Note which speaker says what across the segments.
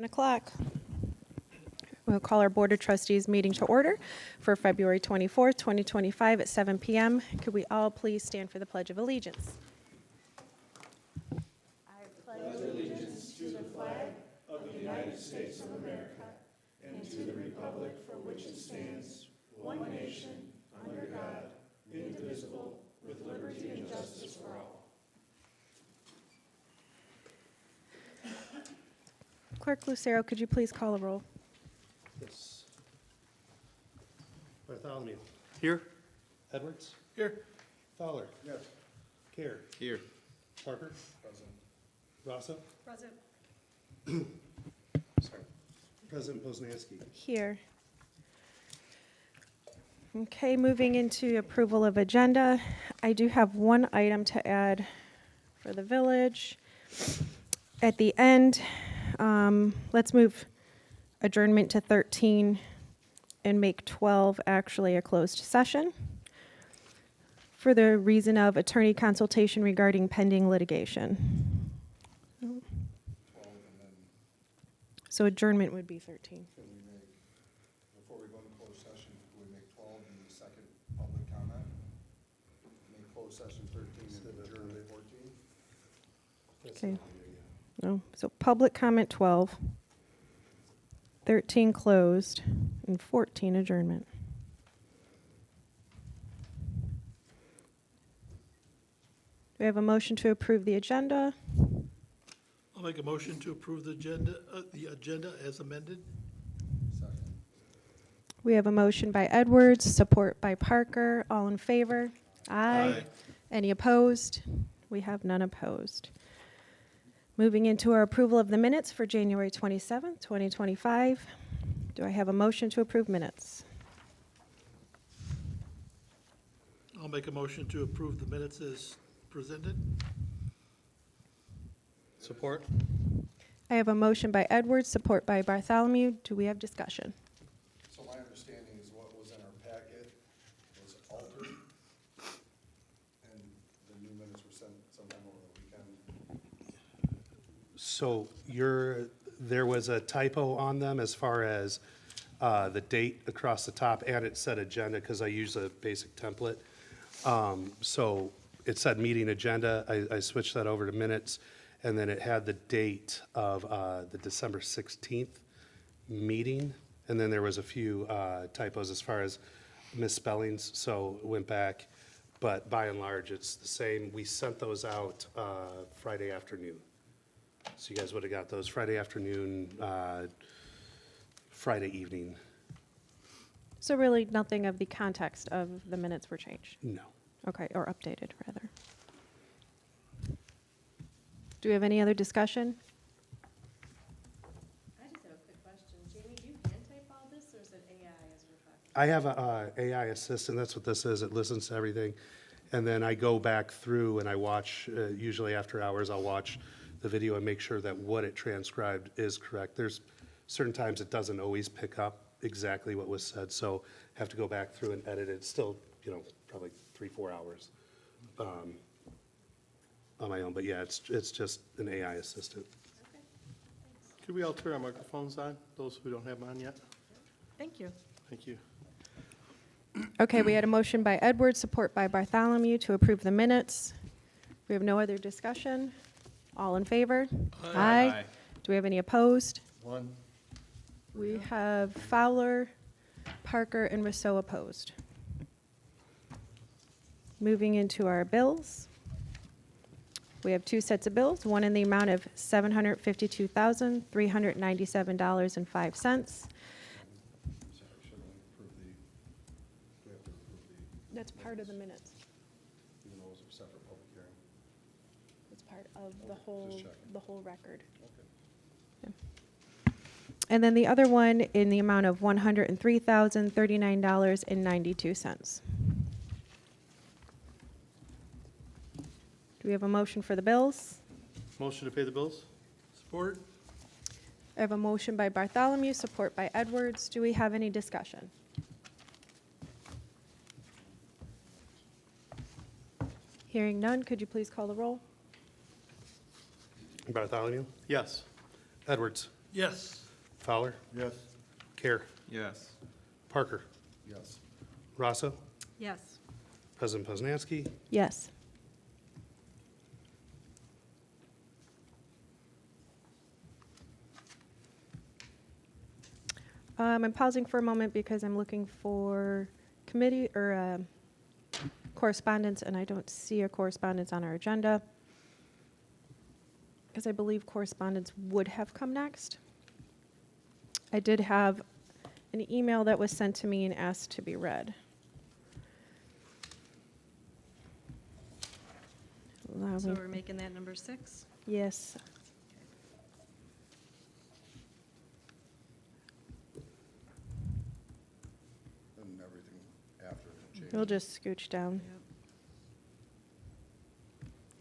Speaker 1: o'clock. We'll call our Board of Trustees meeting to order for February 24th, 2025 at 7 p.m. Could we all please stand for the Pledge of Allegiance? Clerk Lucero, could you please call a roll?
Speaker 2: Yes. Bartholomew.
Speaker 3: Here.
Speaker 2: Edwards.
Speaker 3: Here.
Speaker 2: Fowler.
Speaker 3: Yes.
Speaker 2: Care.
Speaker 3: Here.
Speaker 2: Parker.
Speaker 3: Present.
Speaker 2: Rossa.
Speaker 1: Present.
Speaker 2: Sorry. President Poznanski.
Speaker 1: Here. Okay, moving into approval of agenda. I do have one item to add for the village. At the end, let's move adjournment to 13 and make 12 actually a closed session for the reason of attorney consultation regarding pending litigation. So adjournment would be 13.
Speaker 3: Can we make, before we go into closed session, can we make 12 the second public comment? Make closed session 13 and adjournment 14?
Speaker 1: Okay. No, so public comment 12, 13 closed, and 14 adjournment. Do we have a motion to approve the agenda?
Speaker 4: I'll make a motion to approve the agenda as amended.
Speaker 3: Second.
Speaker 1: We have a motion by Edwards, support by Parker. All in favor? Aye. Any opposed? We have none opposed. Moving into our approval of the minutes for January 27th, 2025. Do I have a motion to approve minutes?
Speaker 4: I'll make a motion to approve the minutes as presented.
Speaker 2: Support.
Speaker 1: I have a motion by Edwards, support by Bartholomew. Do we have discussion?
Speaker 3: So my understanding is what was in our packet was altered, and the new minutes were sent sometime over the weekend.
Speaker 2: So there was a typo on them as far as the date across the top, and it said agenda because I use a basic template. So it said meeting agenda. I switched that over to minutes, and then it had the date of the December 16th meeting, and then there was a few typos as far as misspellings, so went back. But by and large, it's the same. We sent those out Friday afternoon. So you guys would have got those Friday afternoon, Friday evening.
Speaker 1: So really nothing of the context of the minutes were changed?
Speaker 2: No.
Speaker 1: Okay, or updated, rather. Do we have any other discussion?
Speaker 5: I just have a quick question. Jamie, do you hand type all this, or is it AI as we're talking?
Speaker 2: I have a AI assistant, that's what this is, it listens to everything. And then I go back through and I watch, usually after hours, I'll watch the video and make sure that what it transcribed is correct. There's certain times it doesn't always pick up exactly what was said, so have to go back through and edit it. It's still, probably 3-4 hours on my own, but yeah, it's just an AI assistant.
Speaker 5: Okay, thanks.
Speaker 4: Could we all turn our microphones on, those who don't have them on yet?
Speaker 1: Thank you.
Speaker 4: Thank you.
Speaker 1: Okay, we had a motion by Edwards, support by Bartholomew to approve the minutes. We have no other discussion. All in favor? Aye. Do we have any opposed?
Speaker 3: One.
Speaker 1: We have Fowler, Parker, and Rousseau opposed. Moving into our bills. We have two sets of bills, one in the amount of $752,397.05.
Speaker 3: Sorry, shouldn't we approve we have to approve
Speaker 1: That's part of the minutes.
Speaker 3: even though it was a separate public hearing?
Speaker 1: It's part of the
Speaker 3: Just checking.
Speaker 1: whole record.
Speaker 3: Okay.
Speaker 1: And then the other one in the amount of $103,039.92. Do we have a motion for the bills?
Speaker 4: Motion to pay the bills? Support?
Speaker 1: I have a motion by Bartholomew, support by Edwards. Do we have any discussion? Hearing none, could you please call the roll?
Speaker 2: Bartholomew?
Speaker 4: Yes.
Speaker 2: Edwards?
Speaker 4: Yes.
Speaker 2: Fowler,
Speaker 3: Yes.
Speaker 2: Care,
Speaker 6: Yes.
Speaker 2: Parker,
Speaker 3: Yes.
Speaker 2: Rosso,
Speaker 5: Yes.
Speaker 2: President Poznanski.
Speaker 1: Yes. I'm pausing for a moment because I'm looking for committee or correspondence, and I don't see a correspondence on our agenda. Because I believe correspondence would have come next. I did have an email that was sent to me and asked to be read.
Speaker 5: So we're making that number 6?
Speaker 1: Yes.
Speaker 3: And everything after change.
Speaker 1: We'll just scooch down.
Speaker 5: Yep.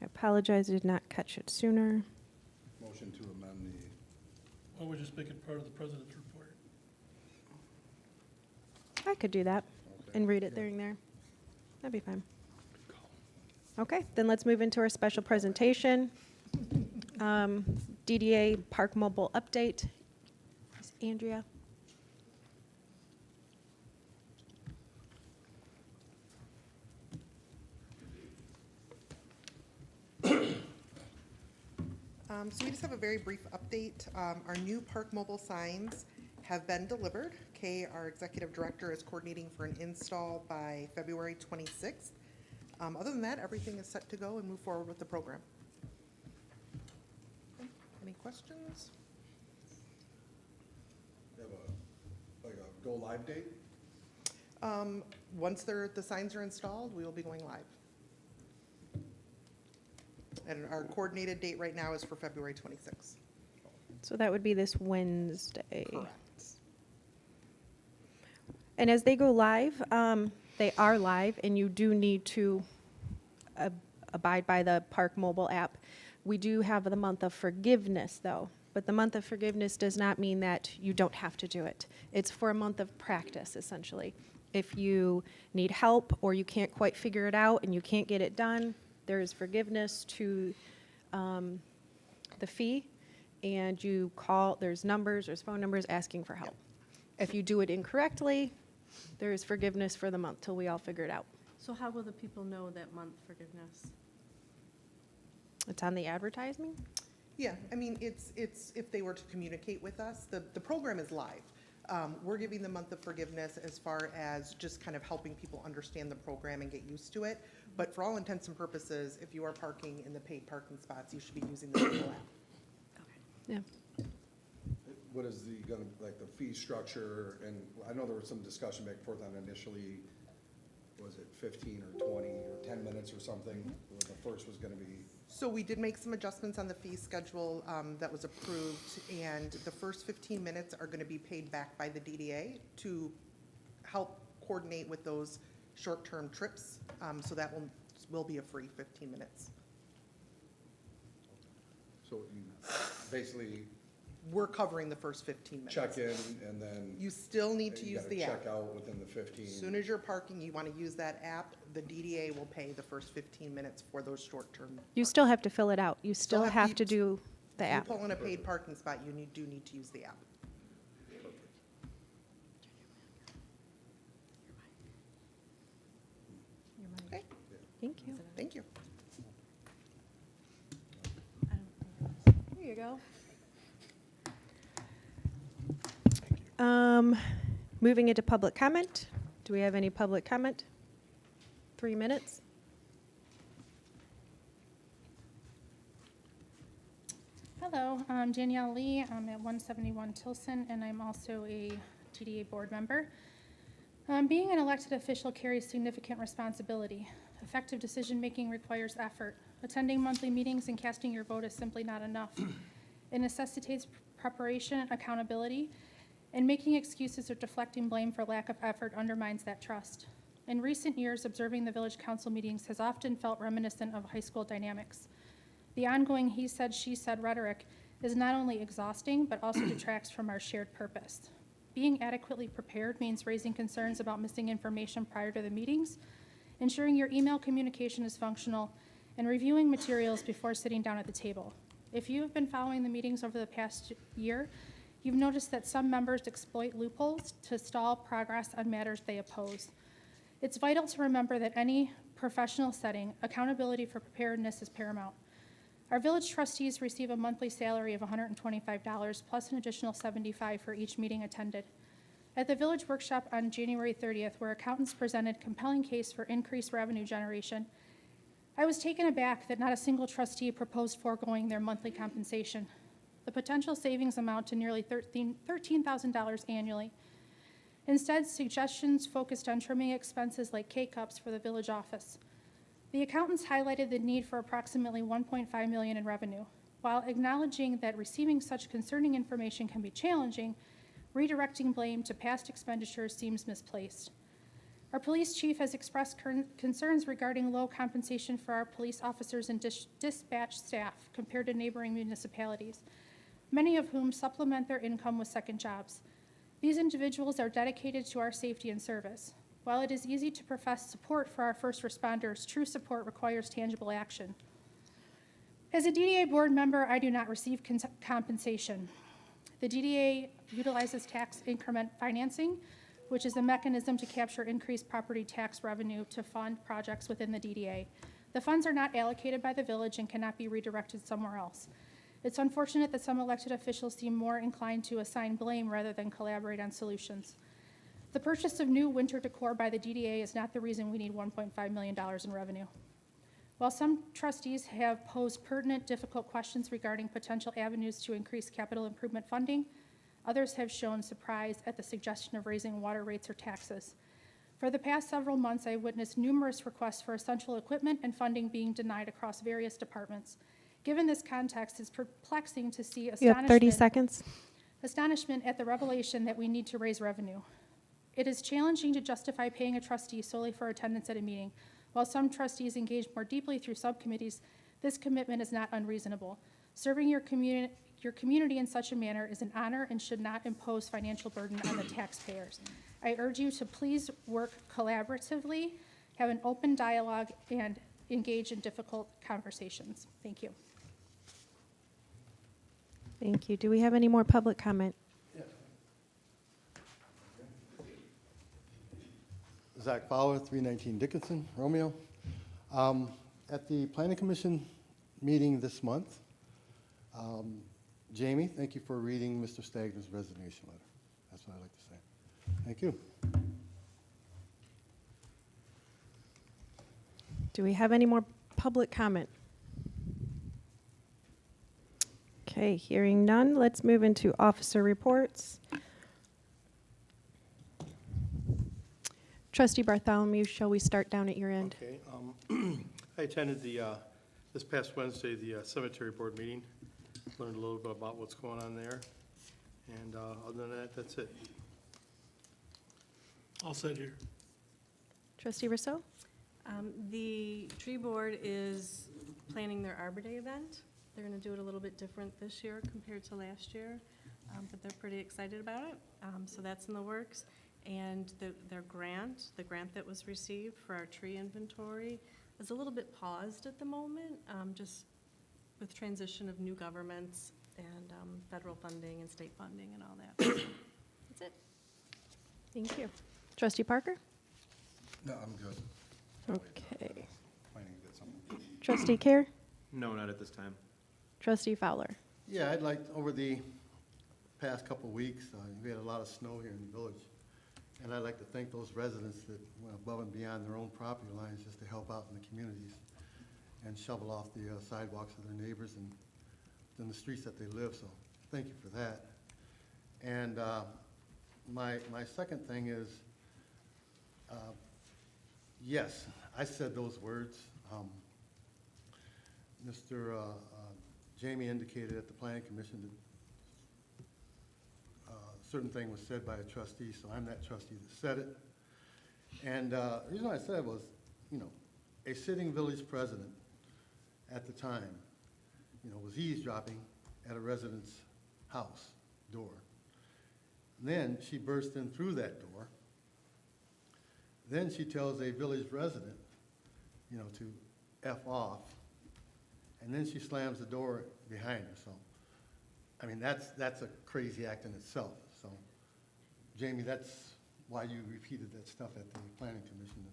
Speaker 1: I apologize, I did not catch it sooner.
Speaker 3: Motion to amend the,
Speaker 4: Why don't we just make it part of the president's report?
Speaker 1: I could do that
Speaker 3: okay.
Speaker 1: and read it during there. That'd be fine. Okay, then let's move into our special presentation. DDA Park Mobile Update. Miss Andrea.
Speaker 7: So we just have a very brief update. Our new park mobile signs have been delivered. Kay, our executive director, is coordinating for an install by February 26th. Other than that, everything is set to go and move forward with the program. Okay, any questions?
Speaker 3: you have a go-live date?
Speaker 7: Once the signs are installed, we will be going live. And our coordinated date right now is for February 26th.
Speaker 1: So that would be this Wednesday.
Speaker 7: Correct.
Speaker 1: And as they go live, they are live, and you do need to abide by the Park Mobile app. We do have the month of forgiveness, though. But the month of forgiveness does not mean that you don't have to do it. It's for a month of practice, essentially. If you need help or you can't quite figure it out and you can't get it done, there is forgiveness to the fee, and you call, there's phone numbers asking for help. If you do it incorrectly, there is forgiveness for the month till we all figure it out.
Speaker 5: So how will the people know that month forgiveness?
Speaker 1: It's on the advertising.
Speaker 7: Yeah, I mean, it's if they were to communicate with us, the program is live. We're giving the month of forgiveness as far as just kind of helping people understand the program and get used to it. But for all intents and purposes, if you are parking in the paid parking spots, you should be using the mobile app.
Speaker 1: Yeah.
Speaker 3: What is the fee structure? And I know there was some discussion back and forth on initially, was it 15 or 20 or 10 minutes or something? The first was gonna be,
Speaker 7: So we did make some adjustments on the fee schedule that was approved, and the first 15 minutes are going to be paid back by the DDA to help coordinate with those short-term trips. So that will be a free 15 minutes.
Speaker 3: so you basically
Speaker 7: We're covering the first 15 minutes.
Speaker 3: check in and then.
Speaker 7: You still need to
Speaker 3: you
Speaker 7: use
Speaker 3: gotta
Speaker 7: the app.
Speaker 3: check out within the 15.
Speaker 7: As soon as you're parking, you want to use that app, the DDA will pay the first 15 minutes for those short-term.
Speaker 1: You still have to fill it out. You still
Speaker 7: have
Speaker 1: have
Speaker 7: to-
Speaker 1: to do the
Speaker 7: If you
Speaker 1: app.
Speaker 7: pull in a paid parking spot, you do need to use the app. Okay,
Speaker 1: Thank you.
Speaker 7: thank you.
Speaker 1: There you go. Moving into public comment. Do we have any public comment? 3 minutes.
Speaker 8: Hello, I'm Danielle Lee. I'm at 171 Tilson, and I'm also a TDA board member. Being an elected official carries significant responsibility. Effective decision-making requires effort. Attending monthly meetings and casting your vote is simply not enough. It necessitates preparation, accountability, and making excuses or deflecting blame for lack of effort undermines that trust. In recent years, observing the village council meetings has often felt reminiscent of high school dynamics. The ongoing he said, she said rhetoric is not only exhausting, but also detracts from our shared purpose. Being adequately prepared means raising concerns about missing information prior to the meetings, ensuring your email communication is functional, and reviewing materials before sitting down at the table. If you have been following the meetings over the past year, You've noticed that some members exploit loopholes to stall progress on matters they oppose. It's vital to remember that any professional setting, accountability for preparedness is paramount. Our village trustees receive a monthly salary of $125 plus an additional $75 for each meeting attended. At the village workshop on January 30th, where accountants presented compelling case for increased revenue generation, I was taken aback that not a single trustee proposed foregoing their monthly compensation. The potential savings amount to nearly $13,000 annually. Instead, suggestions focused on trimming expenses like K-cups for the village office. The accountants highlighted the need for approximately $1.5 million in revenue. While acknowledging that receiving such concerning information can be challenging, redirecting blame to past expenditures seems misplaced. Our police chief has expressed concerns regarding low compensation for our police officers and dispatch staff compared to neighboring municipalities, many of whom supplement their income with second jobs. These individuals are dedicated to our safety and service. While it is easy to profess support for our first responders, true support requires tangible action. As a DDA board member, I do not receive compensation. The DDA utilizes tax increment financing, which is a mechanism to capture increased property tax revenue to fund projects within the DDA. The funds are not allocated by the village and cannot be redirected somewhere else. It's unfortunate that some elected officials seem more inclined to assign blame rather than collaborate on solutions. The purchase of new winter decor by the DDA is not the reason we need $1.5 million in revenue. While some trustees have posed pertinent, difficult questions regarding potential avenues to increase capital improvement funding, others have shown surprise at the suggestion of raising water rates or taxes. For the past several months, I witnessed numerous requests for essential equipment and funding being denied across various departments. Given this context, it's perplexing to see
Speaker 1: You have 30 seconds.
Speaker 8: astonishment at the revelation that we need to raise revenue. It is challenging to justify paying a trustee solely for attendance at a meeting. While some trustees engage more deeply through subcommittees, this commitment is not unreasonable. Serving your community in such a manner is an honor and should not impose financial burden on the taxpayers. I urge you to please work collaboratively, have an open dialogue, and engage in difficult conversations. Thank you.
Speaker 1: Thank you. Do we have any more public comment?
Speaker 6: Zach Fowler, 319 Dickinson, Romeo. At the Planning Commission meeting this month, Jamie, thank you for reading Mr. Stagner's resignation letter. That's what I'd like to say. Thank you.
Speaker 1: Do we have any more public comment? Okay, hearing none, let's move into officer reports. Trustee Bartholomew, shall we start down at your end?
Speaker 4: Okay, I attended this past Wednesday, the cemetery board meeting, learned a little bit about what's going on there, and other than that, that's it. All set here.
Speaker 1: Trustee Rousseau?
Speaker 5: The tree board is planning their Arbor Day event. They're gonna do it a little bit different this year compared to last year, but they're pretty excited about it. So that's in the works. And the grant that was received for our tree inventory is a little bit paused at the moment, just with transition of new governments and federal funding and state funding and all that. That's it.
Speaker 1: Thank you. Trustee Parker?
Speaker 3: No, I'm good.
Speaker 1: Okay.
Speaker 3: Planning to get something.
Speaker 1: Trustee Care?
Speaker 9: No, not at this time.
Speaker 1: Trustee Fowler?
Speaker 6: Yeah, I'd like, over the past couple of weeks, we had a lot of snow here in the village. And I'd like to thank those residents that went above and beyond their own property lines just to help out in the communities and shovel off the sidewalks of their neighbors and in the streets that they live, so thank you for that. And my second thing is, yes, I said those words. Mr. Jamie indicated at the Planning Commission that certain thing was said by a trustee, so I'm that trustee that said it. And the reason I said it was, a sitting village president at the time, was eavesdropping at a resident's house door. Then she burst in through that door. Then she tells a village resident, to F off. And then she slams the door behind her, so I mean, that's a crazy act in itself, so. Jamie, that's why you repeated that stuff at the planning commission.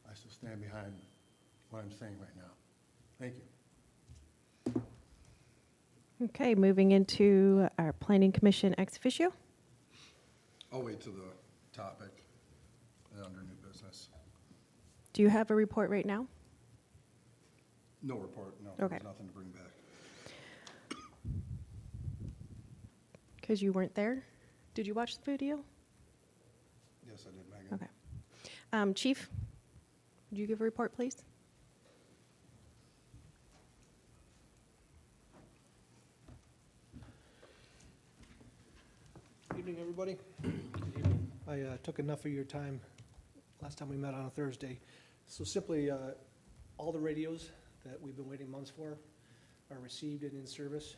Speaker 6: I still stand behind what I'm saying right now. Thank you.
Speaker 1: Okay, moving into our planning commission ex officio.
Speaker 3: I'll wait to the topic under new business.
Speaker 1: Do you have a report right now?
Speaker 3: No report, no.
Speaker 1: Okay.
Speaker 3: There's nothing to bring back.
Speaker 1: Because you weren't there? Did you watch the video?
Speaker 3: Yes, I did, Megan.
Speaker 1: Okay. Chief, would you give a report, please?
Speaker 9: Evening, everybody. I took enough of your time last time we met on a Thursday. So simply, all the radios that we've been waiting months for are received and in service.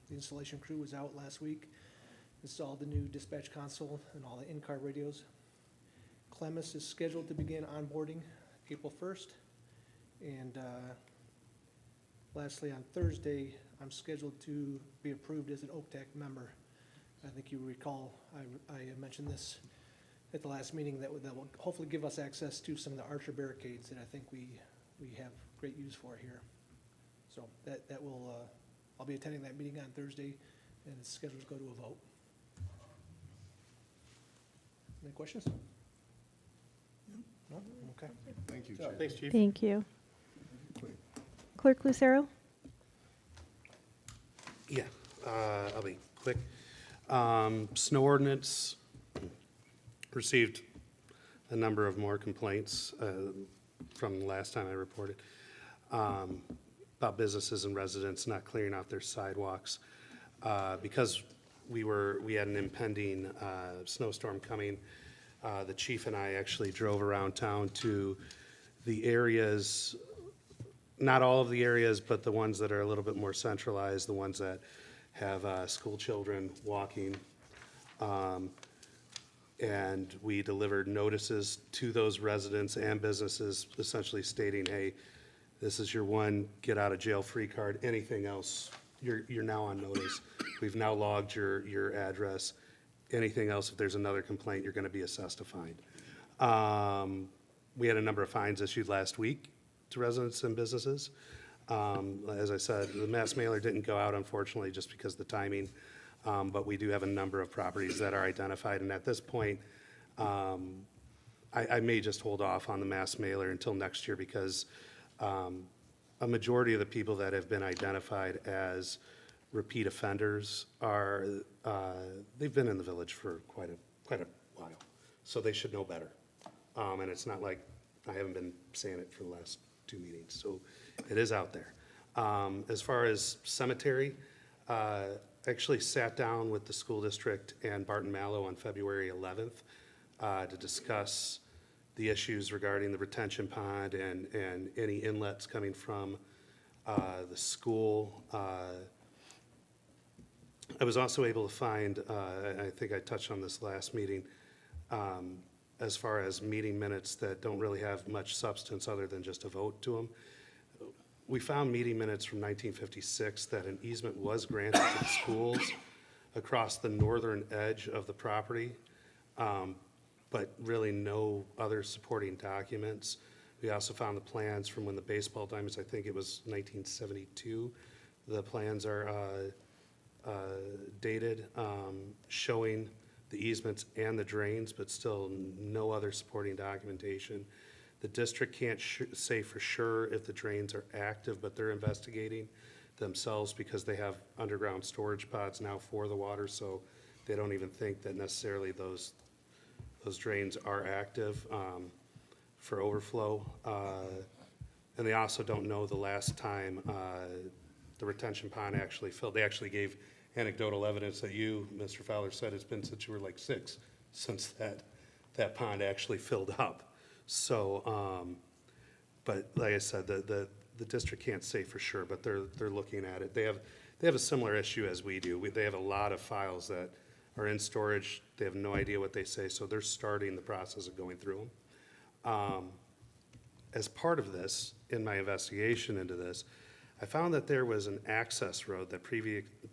Speaker 9: The installation crew was out last week, installed the new dispatch console and all the in-car radios. Clemis is scheduled to begin onboarding April 1st. And lastly, on Thursday, I'm scheduled to be approved as an OPTAC member. I think you recall, I mentioned this at the last meeting, that will hopefully give us access to some of the Archer barricades that I think we have great use for here. So that will, I'll be attending that meeting on Thursday, and it's scheduled to go to a vote. Any questions? No? Okay.
Speaker 3: Thank you,
Speaker 4: Yeah,
Speaker 3: Chief.
Speaker 4: thanks, Chief.
Speaker 1: Thank you. Clerk Lucero?
Speaker 2: Yeah, I'll be quick. Snow ordinance, received a number of more complaints from the last time I reported about businesses and residents not clearing out their sidewalks. Because we had an impending snowstorm coming, the chief and I actually drove around town to the areas, not all of the areas, but the ones that are a little bit more centralized, the ones that have school children walking. And we delivered notices to those residents and businesses, essentially stating, hey, this is your one get out of jail free card. Anything else, you're now on notice. We've now logged your address. Anything else, if there's another complaint, you're gonna be assessed a fine. We had a number of fines issued last week to residents and businesses. As I said, the mass mailer didn't go out, unfortunately, just because of the timing. But we do have a number of properties that are identified, and at this point, I may just hold off on the mass mailer until next year, because a majority of the people that have been identified as repeat offenders are, they've been in the village for quite a while, so they should know better. And it's not like I haven't been saying it for the last 2 meetings, so it is out there. As far as cemetery, I actually sat down with the school district and Barton Mallow on February 11th to discuss the issues regarding the retention pond and any inlets coming from the school. I was also able to find, I think I touched on this last meeting, as far as meeting minutes that don't really have much substance other than just a vote to them. We found meeting minutes from 1956 that an easement was granted to the schools across the northern edge of the property, but really no other supporting documents. We also found the plans from when the baseball diamonds, I think it was 1972. The plans are dated, showing the easements and the drains, but still no other supporting documentation. The district can't say for sure if the drains are active, but they're investigating themselves because they have underground storage pods now for the water, so they don't even think that necessarily those drains are active for overflow. And they also don't know the last time the retention pond actually filled. They actually gave anecdotal evidence that you, Mr. Fowler, said it's been since you were like 6 since that pond actually filled up. So, but like I said, the district can't say for sure, but they're looking at it. They have a similar issue as we do. They have a lot of files that are in storage. They have no idea what they say, so they're starting the process of going through them. As part of this, in my investigation into this, I found that there was an access road that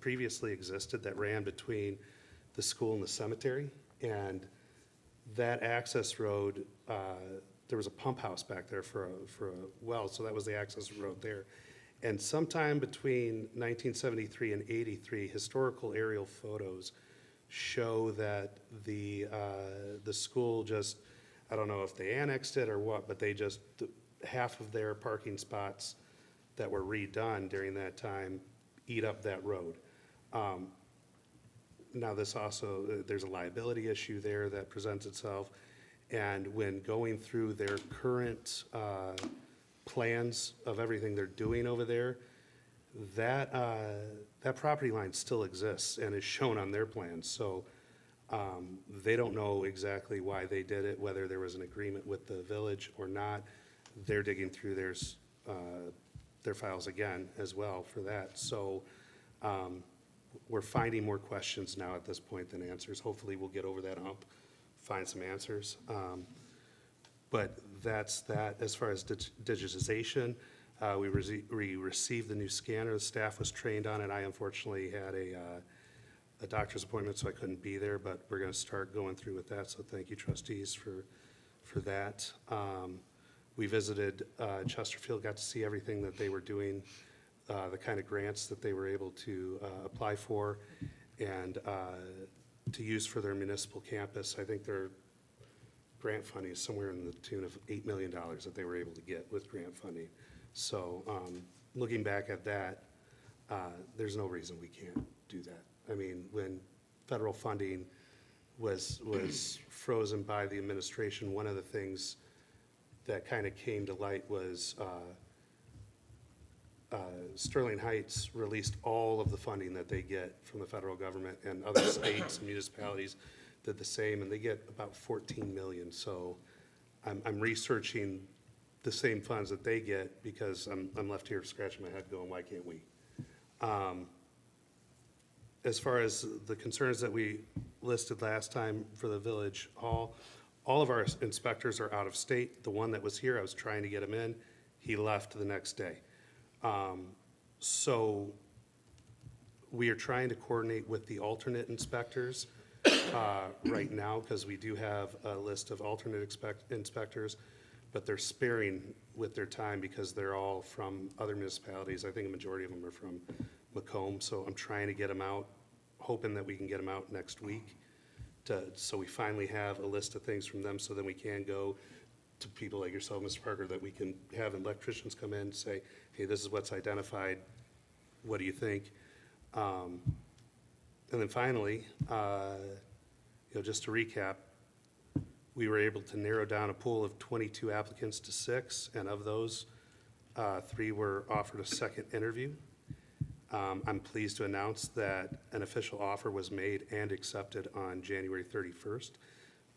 Speaker 2: previously existed that ran between the school and the cemetery. And that access road, there was a pump house back there for a well, so that was the access road there. And sometime between 1973 and 83, historical aerial photos show that the school just, I don't know if they annexed it or what, but they just, half of their parking spots that were redone during that time eat up that road. Now, this also, there's a liability issue there that presents itself. And when going through their current plans of everything they're doing over there, that property line still exists and is shown on their plans. So they don't know exactly why they did it, whether there was an agreement with the village or not. They're digging through their files again as well for that. So we're finding more questions now at this point than answers. Hopefully, we'll get over that hump, find some answers. But that's that. As far as digitization, we received the new scanner. The staff was trained on it. I unfortunately had a doctor's appointment, so I couldn't be there, but we're going to start going through with that. So thank you, trustees, for that. We visited Chesterfield, got to see everything that they were doing, the kind of grants that they were able to apply for and to use for their municipal campus. I think their grant funding is somewhere in the tune of $8 million that they were able to get with grant funding. So looking back at that, there's no reason we can't do that. I mean, when federal funding was frozen by the administration, one of the things that kind of came to light was Sterling Heights released all of the funding that they get from the federal government, and other states and municipalities did the same, and they get about 14 million. So I'm researching the same funds that they get because I'm left here scratching my head going, why can't we? As far as the concerns that we listed last time for the village hall, all of our inspectors are out of state. The one that was here, I was trying to get him in. He left the next day. So we are trying to coordinate with the alternate inspectors right now, because we do have a list of alternate inspectors, but they're sparing with their time because they're all from other municipalities. I think a majority of them are from Macomb, so I'm trying to get them out, hoping that we can get them out next week. So we finally have a list of things from them, so then we can go to people like yourself, Mr. Parker, that we can have electricians come in and say, hey, this is what's identified. What do you think? And then finally, just to recap, we were able to narrow down a pool of 22 applicants to 6, and of those, 3 were offered a second interview. I'm pleased to announce that an official offer was made and accepted on January 31st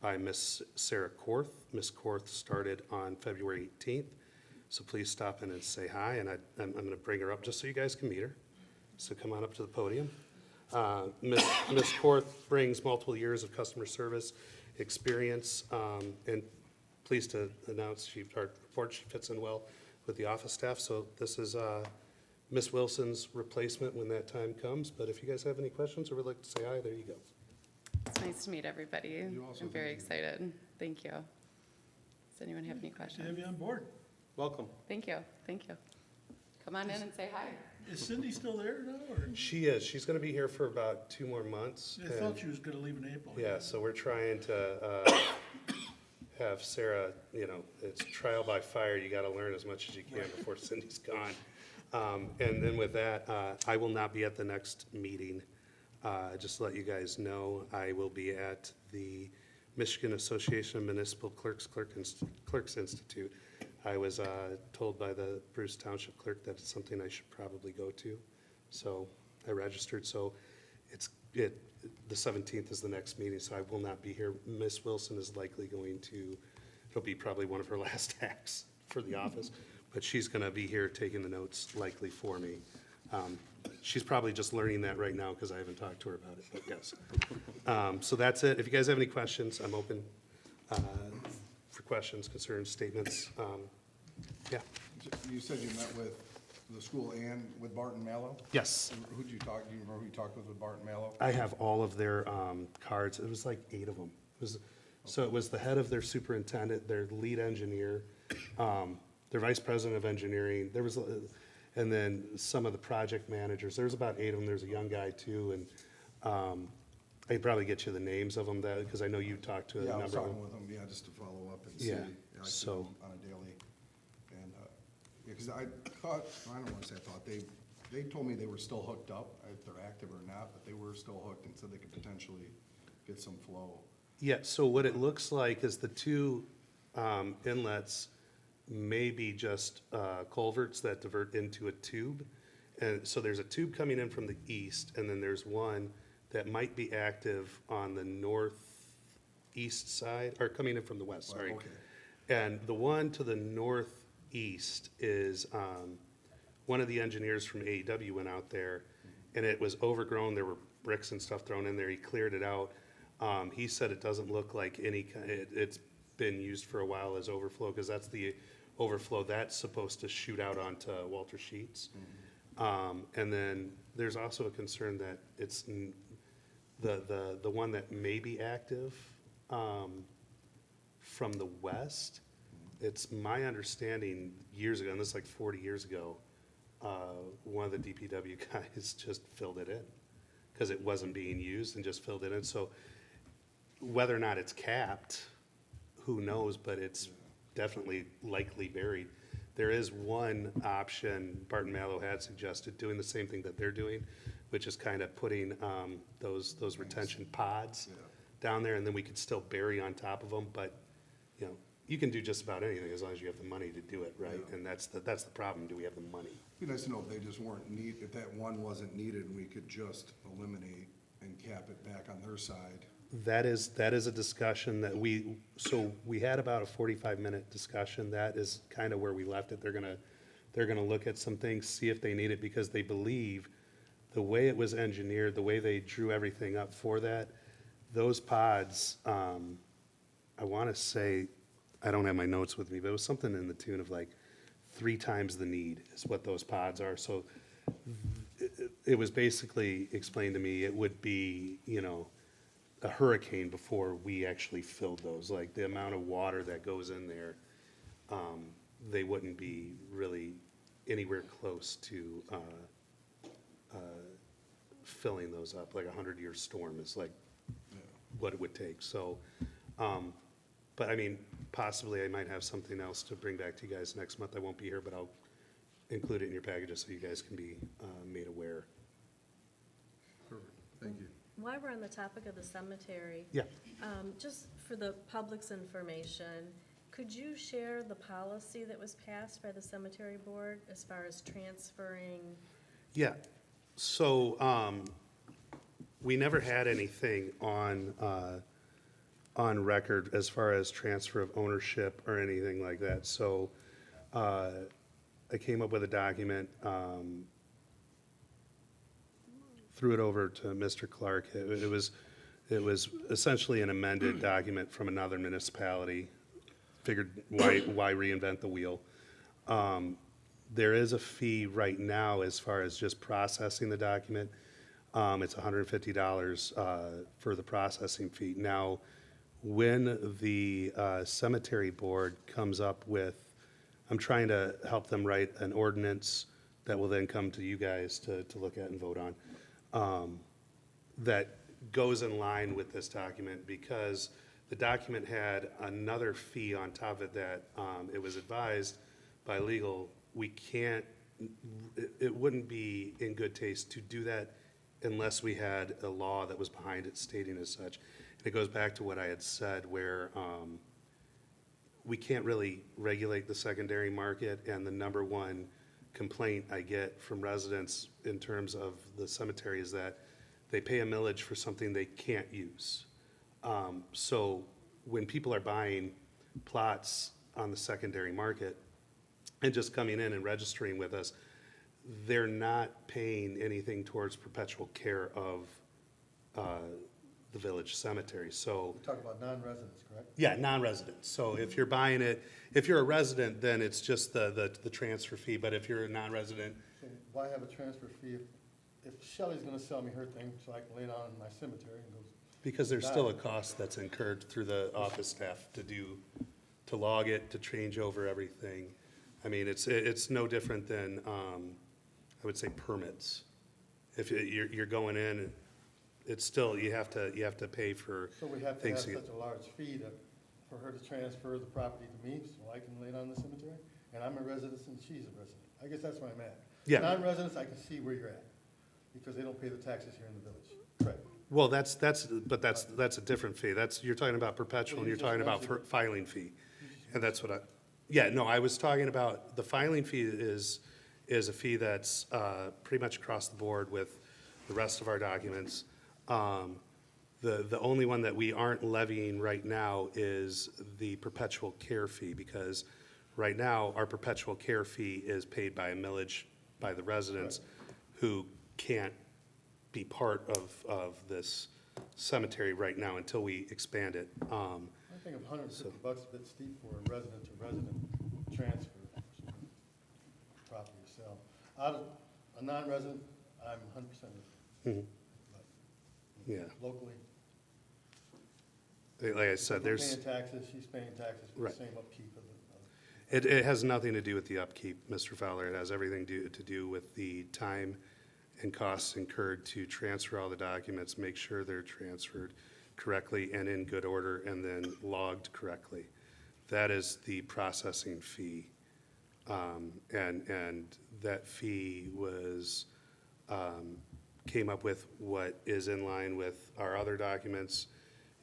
Speaker 2: by Miss Sarah Korth. Miss Korth started on February 18th, so please stop in and say hi, and I'm going to bring her up just so you guys can meet her. So come on up to the podium. Miss Korth brings multiple years of customer service experience, and pleased to announce she fits in well with the office staff. So this is Miss Wilson's replacement when that time comes. But if you guys have any questions or would like to say hi, there you go.
Speaker 10: It's nice to meet everybody. I'm very excited. Thank you. Does anyone have any questions?
Speaker 11: Have you on board?
Speaker 4: Welcome.
Speaker 10: Thank you. Thank you. Come on in and say hi.
Speaker 11: Is Cindy still there now, or?
Speaker 2: She is. She's going to be here for about 2 more months.
Speaker 11: I thought she was gonna leave in April.
Speaker 2: Yeah, so we're trying to have Sarah, it's trial by fire. You got to learn as much as you can before Cindy's gone. And then with that, I will not be at the next meeting. Just to let you guys know, I will be at the Michigan Association of Municipal Clerks Institute. I was told by the Bruce Township clerk that it's something I should probably go to. So I registered. So the 17th is the next meeting, so I will not be here. Miss Wilson is likely it'll be probably one of her last acts for the office, but she's going to be here taking the notes likely for me. She's probably just learning that right now because I haven't talked to her about it, but yes. So that's it. If you guys have any questions, I'm open for questions, concerns, statements. Yeah.
Speaker 3: You said you met with the school and with Barton Mallow?
Speaker 2: Yes.
Speaker 3: Who'd you talk, do you remember who you talked with Barton Mallow?
Speaker 2: I have all of their cards. It was like 8 of them. So it was the head of their superintendent, their lead engineer, their vice president of engineering. There was, and then some of the project managers. There was about 8 of them. There's a young guy too, and I could probably get you the names of them because I know you talked to a
Speaker 3: Yeah, I
Speaker 2: number
Speaker 3: was
Speaker 2: of
Speaker 3: talking
Speaker 2: them.
Speaker 3: with them, yeah, just to follow up and see.
Speaker 2: Yeah,
Speaker 3: I see
Speaker 2: so-
Speaker 3: them on a daily. And, yeah, because I thought, I don't want to say I thought, they told me they were still hooked up, if they're active or not, but they were still hooked and said they could potentially get some flow.
Speaker 2: Yeah, so what it looks like is the 2 inlets may be just culverts that divert into a tube. And so there's a tube coming in from the east, and then there's one that might be active on the northeast side, or coming in from the west, sorry.
Speaker 3: Okay.
Speaker 2: And the one to the northeast is, one of the engineers from AEW went out there, and it was overgrown, there were bricks and stuff thrown in there, he cleared it out. He said it doesn't look like it's been used for a while as overflow, because that's the overflow that's supposed to shoot out onto Walter Sheets. And then there's also a concern that it's the one that may be active from the west. It's my understanding years ago, and this is like 40 years ago, one of the DPW guys just filled it in because it wasn't being used and just filled it in. So whether or not it's capped, who knows, but it's definitely likely buried. There is one option Barton Mallow had suggested, doing the same thing that they're doing, which is kind of putting those retention pods down there, and then we could still bury on top of them. But, you know, you can do just about anything as long as you have the money to do it, right?
Speaker 3: Yeah.
Speaker 2: And that's the problem. Do we have the money?
Speaker 3: Be nice to know if they just weren't if that one wasn't needed, and we could just eliminate and cap it back on their side.
Speaker 2: That is a discussion that we had about a 45-minute discussion. That is kind of where we left it. They're gonna look at some things, see if they need it, because they believe the way it was engineered, the way they drew everything up for that, those pods, I wanna say, I don't have my notes with me, but it was something in the tune of like 3 times the need is what those pods are. So it was basically explained to me, it would be, you know, a hurricane before we actually filled those. Like the amount of water that goes in there, they wouldn't be really anywhere close to filling those up. Like a 100-year storm is like what it would take. So, but I mean, possibly I might have something else to bring back to you guys next month. I won't be here, but I'll include it in your packages so you guys can be made aware.
Speaker 3: Perfect, thank you.
Speaker 5: While we're on the topic of the cemetery,
Speaker 2: Yeah.
Speaker 5: just for the public's information, could you share the policy that was passed by the cemetery board as far as transferring?
Speaker 2: Yeah, so, we never had anything on record as far as transfer of ownership or anything like that. So, I came up with a document, threw it over to Mr. Clark. It was essentially an amended document from another municipality. Figured why reinvent the wheel? There is a fee right now as far as just processing the document. It's $150 for the processing fee. Now, when the cemetery board comes up with, I'm trying to help them write an ordinance that will then come to you guys to look at and vote on, that goes in line with this document, because the document had another fee on top of it that it was advised by legal, we can't, it wouldn't be in good taste to do that unless we had a law that was behind it stating as such. And it goes back to what I had said, where we can't really regulate the secondary market, and the number one complaint I get from residents in terms of the cemetery is that they pay a millage for something they can't use. So when people are buying plots on the secondary market and just coming in and registering with us, they're not paying anything towards perpetual care of the village cemetery. So,
Speaker 6: We're talking about non-residents, correct?
Speaker 2: yeah, non-residents. So if you're buying it, if you're a resident, then it's just the transfer fee. But if you're a non-resident,
Speaker 6: So why have a transfer fee if Shelley's gonna sell me her thing so I can lay it on in my cemetery and goes,
Speaker 2: because there's still a cost that's incurred through the office staff to log it, to change over everything. I mean, it's no different than, I would say permits. If you're going in, it's still, you have to pay for
Speaker 6: so we have to have
Speaker 2: things.
Speaker 6: such a large fee for her to transfer the property to me so I can lay it on the cemetery? And I'm a resident and she's a resident. I guess that's where I'm at.
Speaker 2: Yeah.
Speaker 6: Non-residents, I can see where you're at, because they don't pay the taxes here in the village. Correct.
Speaker 2: Well, that's a different fee. You're talking about perpetual, and you're talking about filing fee. And that's what I was talking about, the filing fee is a fee that's pretty much across the board with the rest of our documents. The only one that we aren't levying right now is the perpetual care fee, because right now, our perpetual care fee is paid by a millage by the residents who can't be part of this cemetery right now until we expand it.
Speaker 6: I think $150 a bit steep for a resident-to-resident transfer, property sale. Out of a non-resident, I'm 100% with you. But
Speaker 2: Yeah.
Speaker 6: locally,
Speaker 2: Like I said,
Speaker 6: we're
Speaker 2: there's.
Speaker 6: paying taxes, she's paying taxes for the
Speaker 2: Right.
Speaker 6: same upkeep of the,
Speaker 2: It has nothing to do with the upkeep, Mr. Fowler. It has everything to do with the time and costs incurred to transfer all the documents, make sure they're transferred correctly and in good order, and then logged correctly. That is the processing fee. And that fee came up with what is in line with our other documents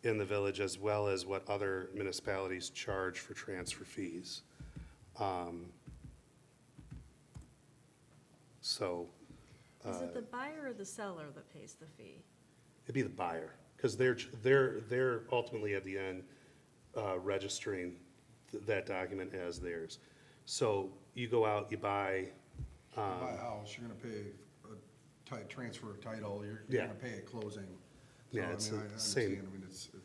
Speaker 2: in the village, as well as what other municipalities charge for transfer fees. So,
Speaker 5: Is it the buyer or the seller that pays the fee?
Speaker 2: it'd be the buyer, because they're ultimately at the end registering that document as theirs. So you go out, you buy,
Speaker 3: Buy a house, you're gonna pay a transfer of title, you're
Speaker 2: Yeah.
Speaker 3: gonna pay at closing. So,
Speaker 2: Yeah,
Speaker 3: I
Speaker 2: it's
Speaker 3: mean,
Speaker 2: the
Speaker 3: I
Speaker 2: same.
Speaker 3: understand,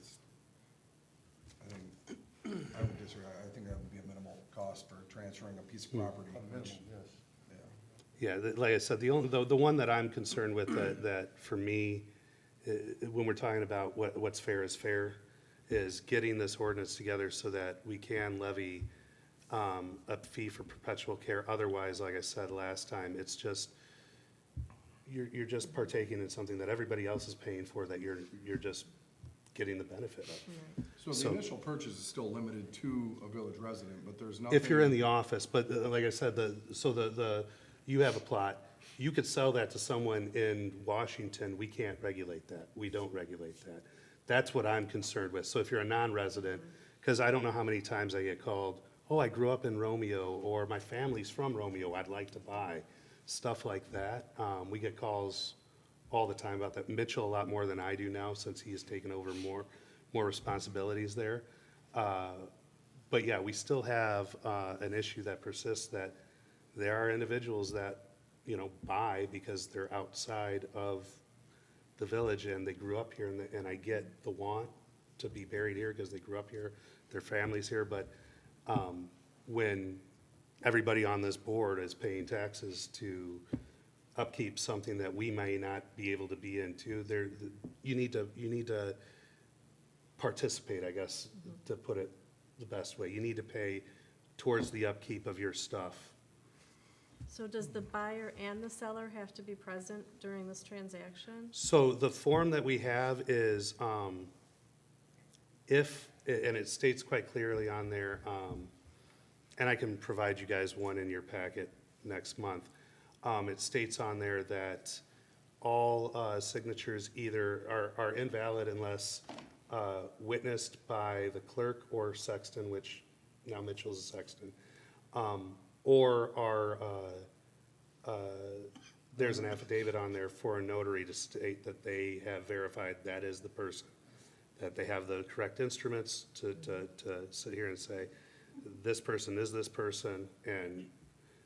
Speaker 3: I mean, I think, I would disagree, I think that would be a minimal cost for transferring a piece of property,
Speaker 6: minimal,
Speaker 3: which,
Speaker 6: yes.
Speaker 3: yeah.
Speaker 2: like I said, the one that I'm concerned with, that for me, when we're talking about what's fair is fair, is getting this ordinance together so that we can levy a fee for perpetual care. Otherwise, like I said last time, it's just, you're just partaking in something that everybody else is paying for, that you're just getting the benefit of.
Speaker 3: So
Speaker 2: So-
Speaker 3: the initial purchase is still limited to a village resident, but there's nothing.
Speaker 2: If you're in the office, but like I said, you have a plot, you could sell that to someone in Washington, we can't regulate that, we don't regulate that. That's what I'm concerned with. So if you're a non-resident, because I don't know how many times I get called, oh, I grew up in Romeo, or my family's from Romeo, I'd like to buy, stuff like that. We get calls all the time about that. Mitchell a lot more than I do now, since he has taken over more responsibilities there. But yeah, we still have an issue that persists, that there are individuals that, buy because they're outside of the village and they grew up here, and I get the want to be buried here because they grew up here, their family's here, but when everybody on this board is paying taxes to upkeep something that we may not be able to be into, you need to participate, I guess, to put it the best way. You need to pay towards the upkeep of your stuff.
Speaker 5: So does the buyer and the seller have to be present during this transaction?
Speaker 2: So the form that we have is, if, and it states quite clearly on there, and I can provide you guys one in your packet next month. It states on there that all signatures either are invalid unless witnessed by the clerk or sexton, which now Mitchell's a sexton, or there's an affidavit on there for a notary to state that they have verified that is the person, that they have the correct instruments to sit here and say, this person is this person. And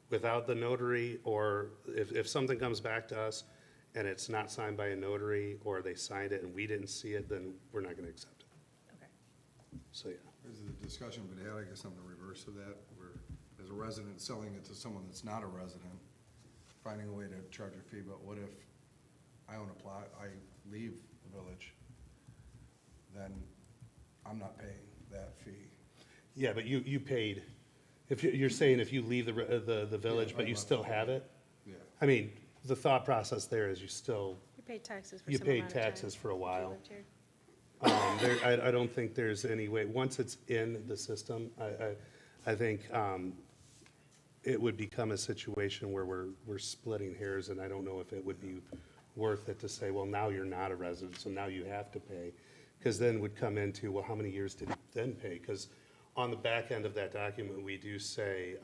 Speaker 2: without the notary, or if something comes back to us and it's not signed by a notary, or they signed it and we didn't see it, then we're not gonna accept it.
Speaker 5: Okay.
Speaker 2: So, yeah.
Speaker 3: There's a discussion been had, I guess, on the reverse of that, where as a resident selling it to someone that's not a resident, finding a way to charge a fee, but what if I own a plot, I leave the village, then I'm not paying that fee.
Speaker 2: Yeah, but you paid, if you're saying if you leave the village,
Speaker 3: if I
Speaker 2: but you
Speaker 3: left
Speaker 2: still
Speaker 3: the
Speaker 2: have it?
Speaker 3: Yeah.
Speaker 2: I mean, the thought process there is you still,
Speaker 1: You paid taxes for
Speaker 2: you
Speaker 1: some
Speaker 2: paid
Speaker 1: amount of time
Speaker 2: taxes for a
Speaker 1: if you
Speaker 2: while.
Speaker 1: lived here.
Speaker 2: I don't think there's any way, once it's in the system, I think it would become a situation where we're splitting hairs, and I don't know if it would be worth it to say, well, now you're not a resident, so now you have to pay. Because then would come into, well, how many years did you then pay? Because on the back end of that document, we do say,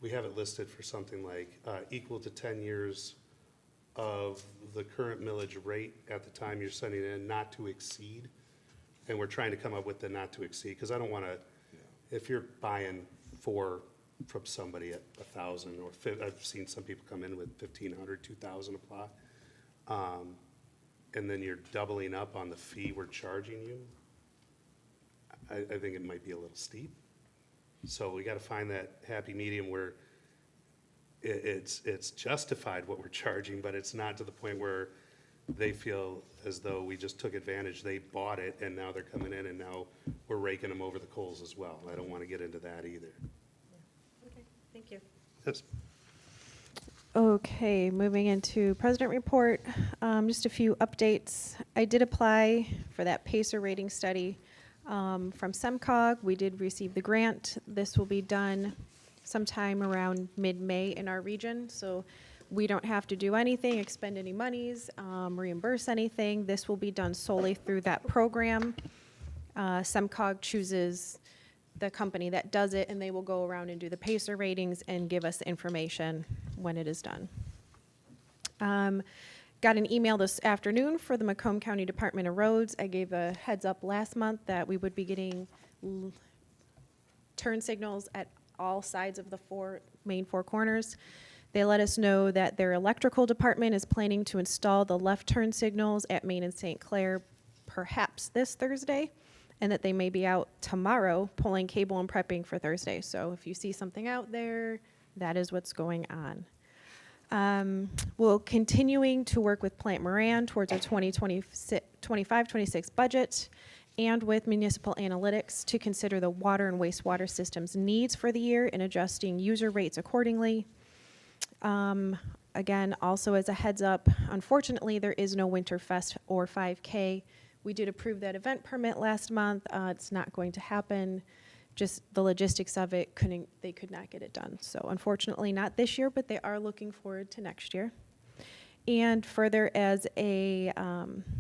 Speaker 2: we have it listed for something like equal to 10 years of the current millage rate at the time you're sending in, not to exceed. And we're trying to come up with the not to exceed, because I don't want to, if you're buying 4 from somebody at 1,000, or I've seen some people come in with 1,500, 2,000 a plot, and then you're doubling up on the fee we're charging you, I think it might be a little steep. So we got to find that happy medium where it's justified what we're charging, but it's not to the point where they feel as though we just took advantage. They bought it, and now they're coming in, and now we're raking them over the coals as well. I don't want to get into that either.
Speaker 1: Okay, thank you.
Speaker 2: Yes.
Speaker 1: Okay, moving into president report, just a few updates. I did apply for that PACER rating study from SEMCOG. We did receive the grant. This will be done sometime around mid-May in our region, so we don't have to do anything, expend any monies, reimburse anything. This will be done solely through that program. SEMCOG chooses the company that does it, and they will go around and do the PACER ratings and give us the information when it is done. Got an email this afternoon for the Macomb County Department of Roads. I gave a heads up last month that we would be getting turn signals at all sides of the main four corners. They let us know that their electrical department is planning to install the left turn signals at Main and St. Clair perhaps this Thursday, and that they may be out tomorrow pulling cable and prepping for Thursday. So if you see something out there, that is what's going on. We're continuing to work with Plant Moran towards our 2025-26 budget, and with Municipal Analytics to consider the water and wastewater systems needs for the year and adjusting user rates accordingly. Again, also as a heads up, unfortunately, there is no Winterfest or 5K. We did approve that event permit last month. It's not going to happen. Just the logistics of it, they could not get it done. So unfortunately, not this year, but they are looking forward to next year. And further, as a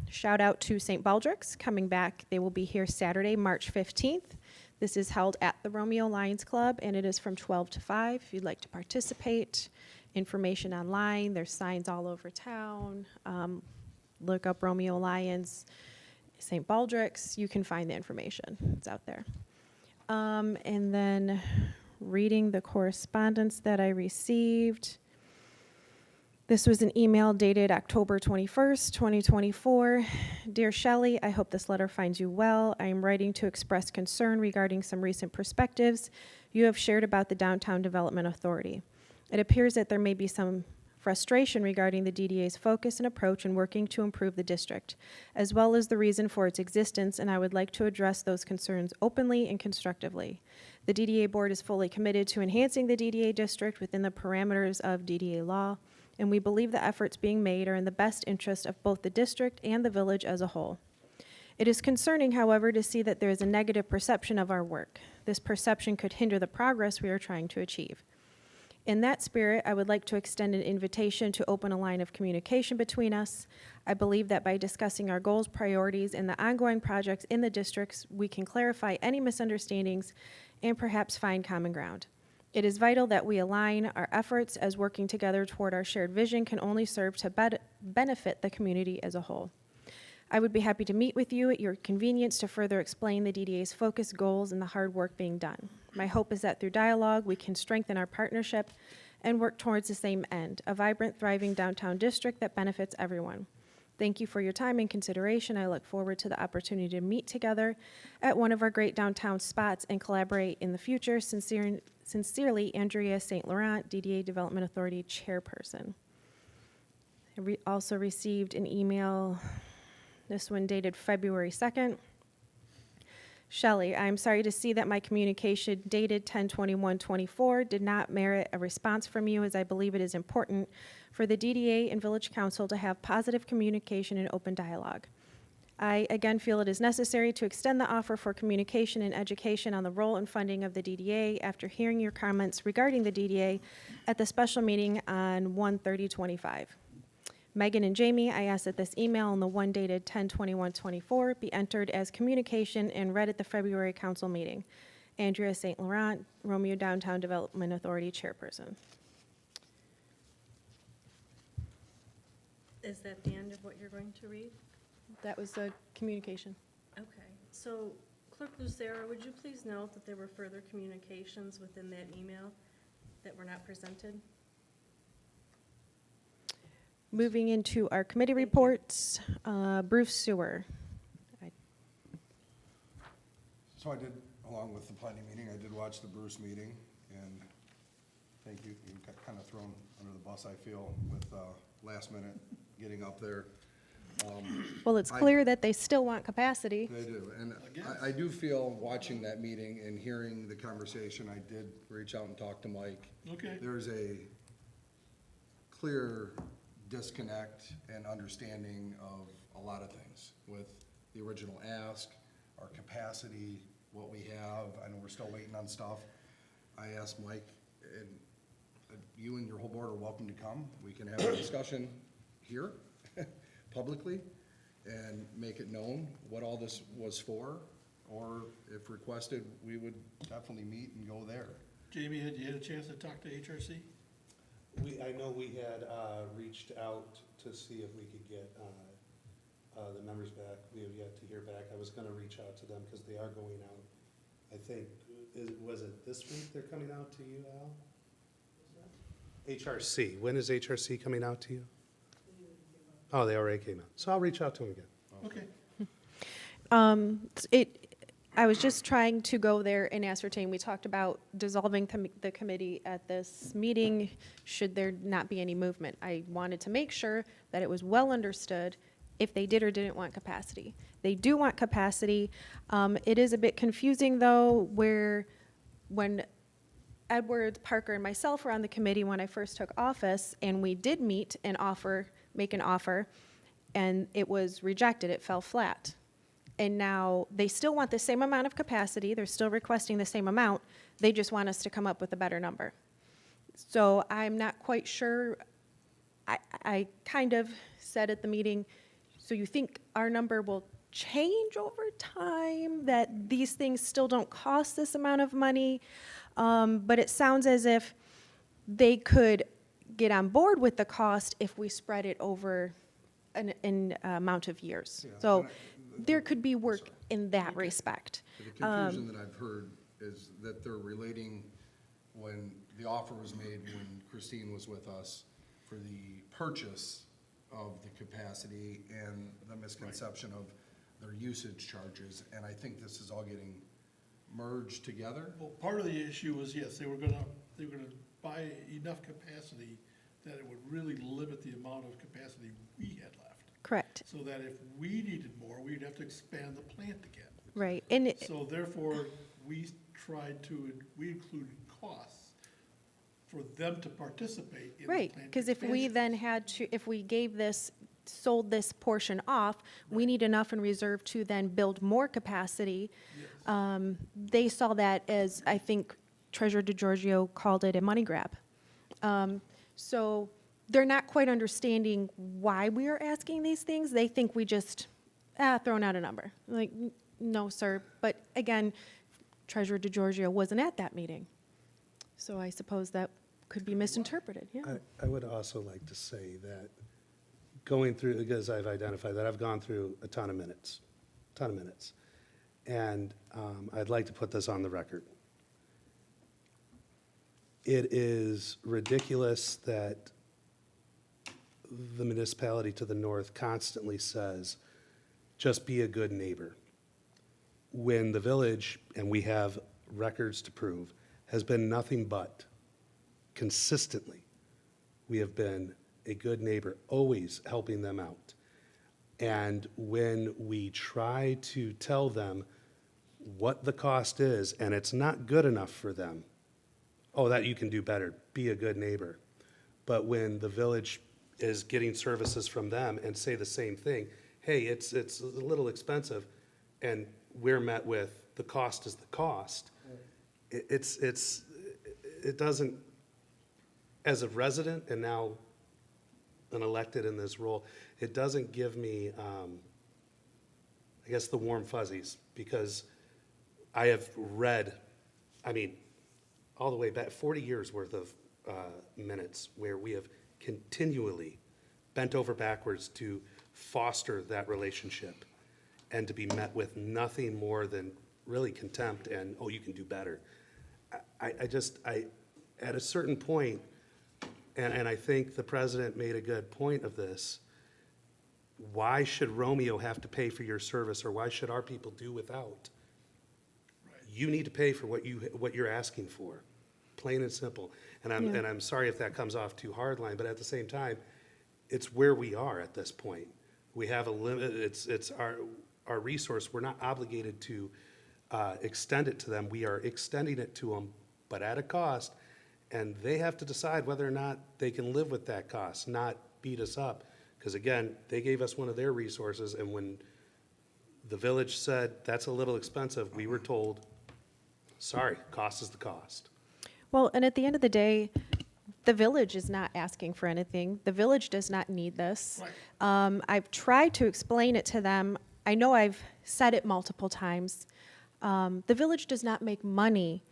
Speaker 1: shout out to St. Baldrick's coming back, they will be here Saturday, March 15th. This is held at the Romeo Lions Club, and it is from 12 to 5. If you'd like to participate, information online. There's signs all over town. Look up Romeo Lions, St. Baldrick's. You can find the information. It's out there. And then reading the correspondence that I received. This was an email dated October 21st, 2024. Dear Shelley, I hope this letter finds you well. I am writing to express concern regarding some recent perspectives you have shared about the Downtown Development Authority. It appears that there may be some frustration regarding the DDA's focus and approach in working to improve the district, as well as the reason for its existence, and I would like to address those concerns openly and constructively. The DDA board is fully committed to enhancing the DDA district within the parameters of DDA law, and we believe the efforts being made are in the best interest of both the district and the village as a whole. It is concerning, however, to see that there is a negative perception of our work. This perception could hinder the progress we are trying to achieve. In that spirit, I would like to extend an invitation to open a line of communication between us. I believe that by discussing our goals, priorities, and the ongoing projects in the districts, we can clarify any misunderstandings and perhaps find common ground. It is vital that we align our efforts, as working together toward our shared vision can only serve to benefit the community as a whole. I would be happy to meet with you at your convenience to further explain the DDA's focus, goals, and the hard work being done. My hope is that through dialogue, we can strengthen our partnership and work towards the same end, a vibrant, thriving downtown district that benefits everyone. Thank you for your time and consideration. I look forward to the opportunity to meet together at one of our great downtown spots and collaborate in the future. Sincerely, Andrea St. Laurent, DDA Development Authority Chairperson. I also received an email, this one dated February 2nd. Shelley, I'm sorry to see that my communication dated 10/21/24 did not merit a response from you, as I believe it is important for the DDA and Village Council to have positive communication and open dialogue. I again feel it is necessary to extend the offer for communication and education on the role and funding of the DDA after hearing your comments regarding the DDA at the special meeting on 1/30/25. Megan and Jamie, I ask that this email and the one dated 10/21/24 be entered as communication and read at the February council meeting. Andrea St. Laurent, Romeo Downtown Development Authority Chairperson.
Speaker 5: Is that the end of what you're going to read?
Speaker 1: That was the communication.
Speaker 5: Okay, so Clerk Lucero, would you please note that there were further communications within that email that were not presented?
Speaker 1: Moving into our committee reports, Bruce Sewer.
Speaker 3: So I did, along with the planning meeting, I did watch the Bruce meeting, and thank you. You got kind of thrown under the bus, I feel, with last minute getting up there.
Speaker 1: Well, it's clear that they still want capacity.
Speaker 3: They do, and I do feel, watching that meeting and hearing the conversation, I did reach out and talk to Mike.
Speaker 11: Okay.
Speaker 3: There's a clear disconnect and understanding of a lot of things with the original ask, our capacity, what we have. I know we're still waiting on stuff. I asked Mike, and you and your whole board are welcome to come. We can have a discussion here publicly and make it known what all this was for, or if requested, we would definitely meet and go there.
Speaker 11: Jamie, had you had a chance to talk to HRC?
Speaker 2: I know we had reached out to see if we could get the members back. We have yet to hear back. I was gonna reach out to them because they are going out. I think, was it this week they're coming out to you, Al? HRC, when is HRC coming out to you? Oh, they already came out. So I'll reach out to them again.
Speaker 11: Okay.
Speaker 1: I was just trying to go there and ascertain, we talked about dissolving the committee at this meeting, should there not be any movement. I wanted to make sure that it was well understood if they did or didn't want capacity. They do want capacity. It is a bit confusing, though, when Edward, Parker, and myself were on the committee when I first took office, and we did meet and make an offer, and it was rejected, it fell flat. And now they still want the same amount of capacity, they're still requesting the same amount, they just want us to come up with a better number. So I'm not quite sure, I kind of said at the meeting, so you think our number will change over time, that these things still don't cost this amount of money? But it sounds as if they could get on board with the cost if we spread it over an amount of years.
Speaker 3: Yeah,
Speaker 1: So
Speaker 3: and
Speaker 1: there could be work in that respect.
Speaker 3: The confusion that I've heard is that they're relating when the offer was made when Christine was with us for the purchase of the capacity and the misconception of their usage charges, and I think this is all getting merged together.
Speaker 11: Well, part of the issue was, yes, they were gonna buy enough capacity that it would really limit the amount of capacity we had left.
Speaker 1: Correct,
Speaker 11: So that if we needed more, we'd have to expand the plant again.
Speaker 1: right. And
Speaker 11: So therefore, we included costs for them to participate in the
Speaker 1: right,
Speaker 11: plant
Speaker 1: because if we
Speaker 11: expansion.
Speaker 1: then if we sold this portion off, we need enough in reserve to then build more capacity.
Speaker 11: Yes.
Speaker 1: They saw that as, I think Treasurer DeGiorgio called it a money grab. So they're not quite understanding why we are asking these things. They think we just, throwing out a number. Like, no, sir. But again, Treasurer DeGiorgio wasn't at that meeting. So I suppose that could be misinterpreted, yeah.
Speaker 2: I would also like to say that going through, because I've identified that I've gone through a ton of minutes. And I'd like to put this on the record. it is ridiculous that the municipality to the north constantly says, just be a good neighbor. When the village, and we have records to prove, has been nothing but consistently, we have been a good neighbor, always helping them out. And when we try to tell them what the cost is, and it's not good enough for them, oh, that you can do better, be a good neighbor. But when the village is getting services from them and say the same thing, hey, it's a little expensive, and we're met with, the cost is the cost, it doesn't, as a resident and now an elected in this role, it doesn't give me, I guess, the warm fuzzies, because I have read, I mean, all the way back, 40 years worth of minutes where we have continually bent over backwards to foster that relationship and to be met with nothing more than really contempt and, oh, you can do better. I at a certain point, and I think the president made a good point of this, why should Romeo have to pay for your service, or why should our people do without? You need to pay for what you're asking for, plain and simple. And I'm sorry if that comes off too hardline, but at the same time, it's where we are at this point. We have a limit. It's our resource. We're not obligated to extend it to them. We are extending it to them, but at a cost, and they have to decide whether or not they can live with that cost, not beat us up. Because again, they gave us one of their resources, and when the village said that's a little expensive, we were told, sorry, cost is the cost.
Speaker 1: Well, and at the end of the day, the village is not asking for anything. The village does not need this. I've tried to explain it to them. I know I've said it multiple times. The village does not make money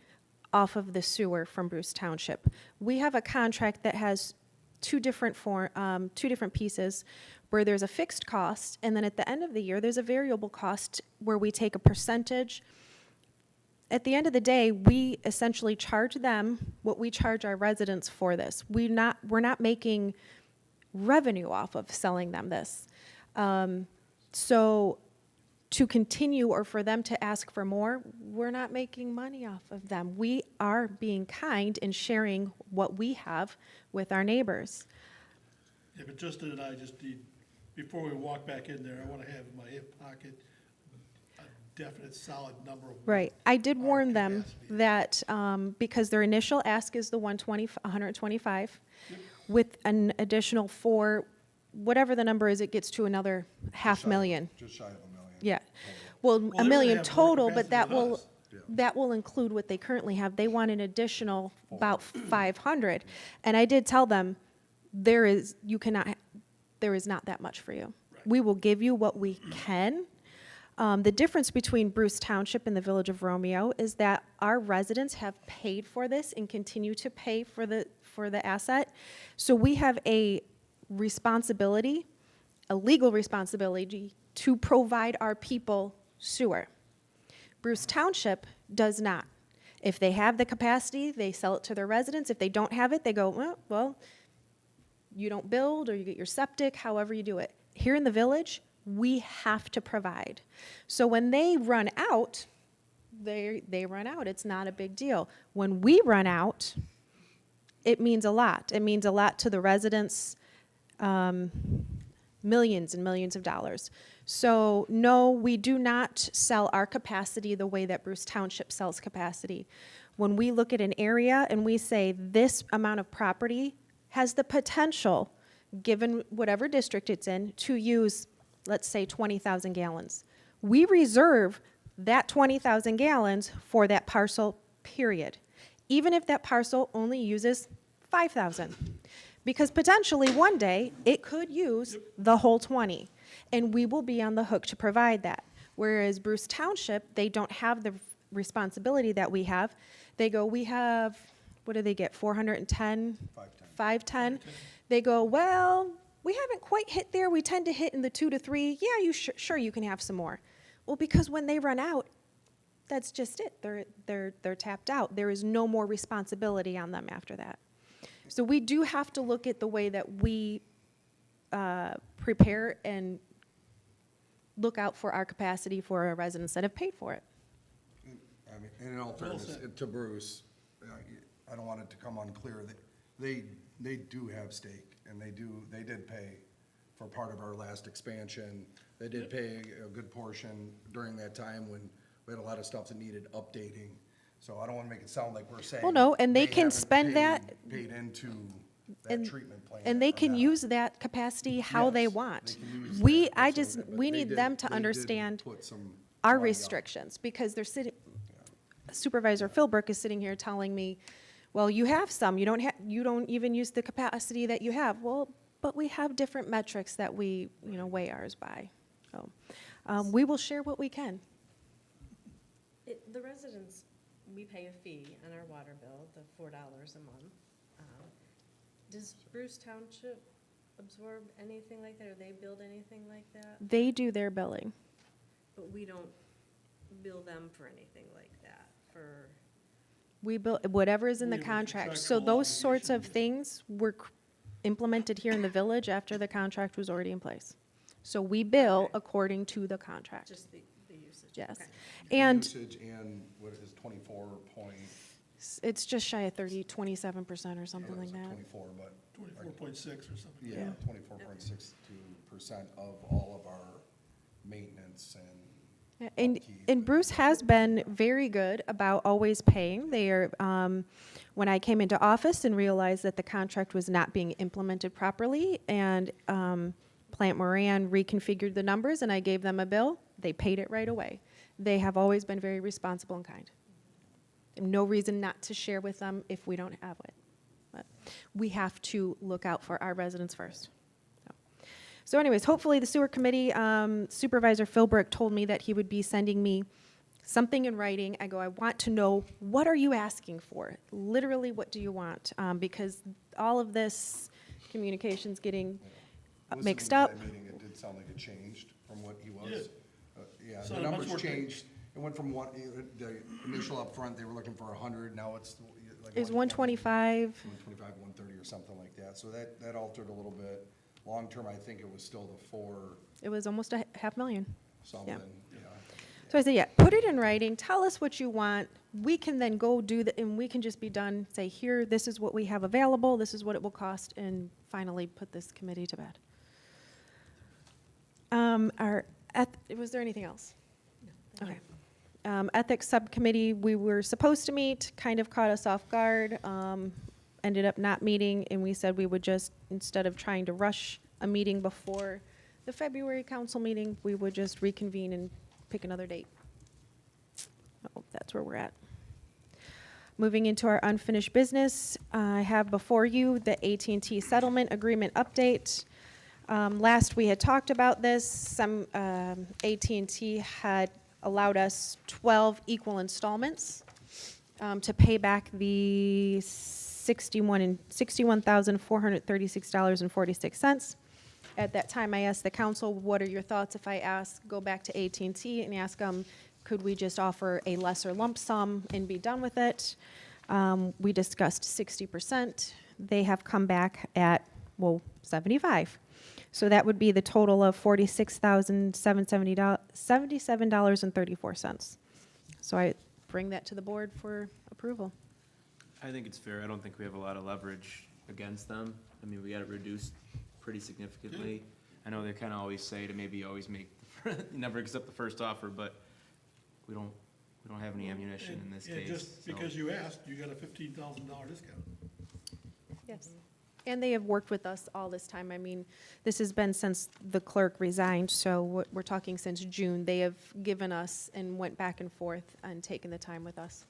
Speaker 1: off of the sewer from Bruce Township. We have a contract that has two different pieces, where there's a fixed cost, and then at the end of the year, there's a variable cost where we take a percentage. At the end of the day, we essentially charge them what we charge our residents for this. We're not making revenue off of selling them this. So to continue, or for them to ask for more, we're not making money off of them. We are being kind and sharing what we have with our neighbors.
Speaker 11: Yeah, but Justin and I just need, before we walk back in there, I want to have in my hip pocket a definite, solid number of.
Speaker 1: Right. I did
Speaker 11: our
Speaker 1: warn them
Speaker 11: capacity.
Speaker 1: that because their initial ask is the 125, with an additional four, whatever the number is, it gets to another $500,000.
Speaker 3: Just shy of $1 million.
Speaker 1: Yeah. Well,
Speaker 11: Well,
Speaker 1: $1
Speaker 11: they're
Speaker 1: million
Speaker 11: gonna have more
Speaker 1: total, but
Speaker 11: capacity than us.
Speaker 1: that will include what they currently have. They want an additional about 500. And I did tell them, there is not that much for you. We will give you what we can. The difference between Bruce Township and the Village of Romeo is that our residents have paid for this and continue to pay for the asset. So we have a responsibility, a legal responsibility, to provide our people sewer. Bruce Township does not. If they have the capacity, they sell it to their residents. If they don't have it, they go, well, you don't build, or you get your septic, however you do it. Here in the village, we have to provide. So when they run out, they run out. It's not a big deal. When we run out, it means a lot. It means a lot to the residents, millions and millions of dollars. So no, we do not sell our capacity the way that Bruce Township sells capacity. When we look at an area and we say this amount of property has the potential, given whatever district it's in, to use, let's say, 20,000 gallons. We reserve that 20,000 gallons for that parcel, period. Even if that parcel only uses 5,000. Because potentially one day, it could use the whole 20. And we will be on the hook to provide that. Whereas Bruce Township, they don't have the responsibility that we have. They go, we have, what do they get, 410? 510. They go, well, we haven't quite hit there. We tend to hit in the 2 to 3. Yeah, sure you can have some more. Well, because when they run out, that's just it. They're tapped out. There is no more responsibility on them after that. So we do have to look at the way that we prepare and look out for our capacity for our residents that have paid for it.
Speaker 3: I mean, and in all fairness, to Bruce, I don't want it to come unclear, that they do have stake, and they did pay for part of our last expansion. They did pay a good portion during that time when we had a lot of stuff that needed updating. So I don't want to make it sound like we're saying.
Speaker 1: Well, no, and they can
Speaker 3: haven't
Speaker 1: spend that-
Speaker 3: Paid into
Speaker 1: And-
Speaker 3: that treatment plan.
Speaker 1: And they
Speaker 3: or
Speaker 1: can
Speaker 3: not.
Speaker 1: use that capacity how they
Speaker 3: Yes,
Speaker 1: want.
Speaker 3: they can use
Speaker 1: We,
Speaker 3: that,
Speaker 1: I
Speaker 3: that's
Speaker 1: just,
Speaker 3: okay, but
Speaker 1: we
Speaker 3: they
Speaker 1: need
Speaker 3: did-
Speaker 1: them to
Speaker 3: they did
Speaker 1: understand
Speaker 3: put some
Speaker 1: our
Speaker 3: money up.
Speaker 1: restrictions, because they're sitting, Supervisor Philbrook is sitting here telling me, well, you have some, you don't even use the capacity that you have. Well, but we have different metrics that we, weigh ours by. So, we will share what we can.
Speaker 5: The residents, we pay a fee on our water bill, the $4 a month. Does Bruce Township absorb anything like that, or they build anything like that?
Speaker 1: They do their billing.
Speaker 5: But we don't bill them for anything like that, for,
Speaker 1: We bill, whatever is in the
Speaker 11: We have a
Speaker 1: contract. So
Speaker 11: contractual
Speaker 1: those sorts of
Speaker 11: obligation.
Speaker 1: things were implemented here in the village after the contract was already in place. So we bill
Speaker 5: Okay.
Speaker 1: according to the contract.
Speaker 5: just the usage?
Speaker 1: Yes.
Speaker 5: Okay.
Speaker 1: And
Speaker 3: Usage and what is 24 point,
Speaker 1: it's just shy of 27% or something like that.
Speaker 3: 24, but.
Speaker 11: 24.6 or something.
Speaker 3: Yeah, 24.62% of all of our maintenance and.
Speaker 1: Yeah, And,
Speaker 3: upkeep
Speaker 1: and Bruce has been very good about always paying. They are, when I came into office and realized that the contract was not being implemented properly, and Plant Moran reconfigured the numbers, and I gave them a bill, they paid it right away. They have always been very responsible and kind. No reason not to share with them if we don't have it. But we have to look out for our residents first. So anyways, hopefully the sewer committee, Supervisor Philbrook told me that he would be sending me something in writing. I go, I want to know, what are you asking for? Literally, what do you want? Because all of this communication's getting mixed
Speaker 3: Listening
Speaker 1: up.
Speaker 3: to that meeting, it did sound like it changed from what he was.
Speaker 11: Did.
Speaker 3: Yeah, the
Speaker 11: Sounded much
Speaker 3: numbers
Speaker 11: more-
Speaker 3: changed. It went from one, the initial upfront, they were looking for 100, now it's like.
Speaker 1: Is 125.
Speaker 3: 125, 130 or something like that. So that altered a little bit. Long-term, I think it was still the 4
Speaker 1: It was almost a $500,000.
Speaker 3: something, yeah.
Speaker 1: So I said, yeah, put it in writing, tell us what you want. We can then go do the, and we can just be done, say, here, this is what we have available, this is what it will cost, and finally put this committee to bed. Was there anything else? Okay. Ethics Subcommittee, we were supposed to meet, kind of caught us off guard, ended up not meeting, and we said we would just, instead of trying to rush a meeting before the February council meeting, we would just reconvene and pick another date. Oh, that's where we're at. Moving into our unfinished business, I have before you the AT&T settlement agreement update. Last we had talked about this, some AT&T had allowed us 12 equal installments to pay back the $61,436.46. At that time, I asked the council, what are your thoughts if I go back to AT&T and ask them, could we just offer a lesser lump sum and be done with it? We discussed 60%. They have come back at, 75. So that would be the total of $46,777.34. So I bring that to the board for approval.
Speaker 12: I think it's fair. I don't think we have a lot of leverage against them. I mean, we got it reduced pretty significantly. I know they kind of always say to maybe always make, never accept the first offer, but we don't have any ammunition in this
Speaker 11: And
Speaker 12: case.
Speaker 11: just
Speaker 12: so.
Speaker 11: because you asked, you got a $15,000 discount.
Speaker 1: Yes. And they have worked with us all this time. I mean, this has been since the clerk resigned, so we're talking since June. They have given us and went back and forth and taken the time with us.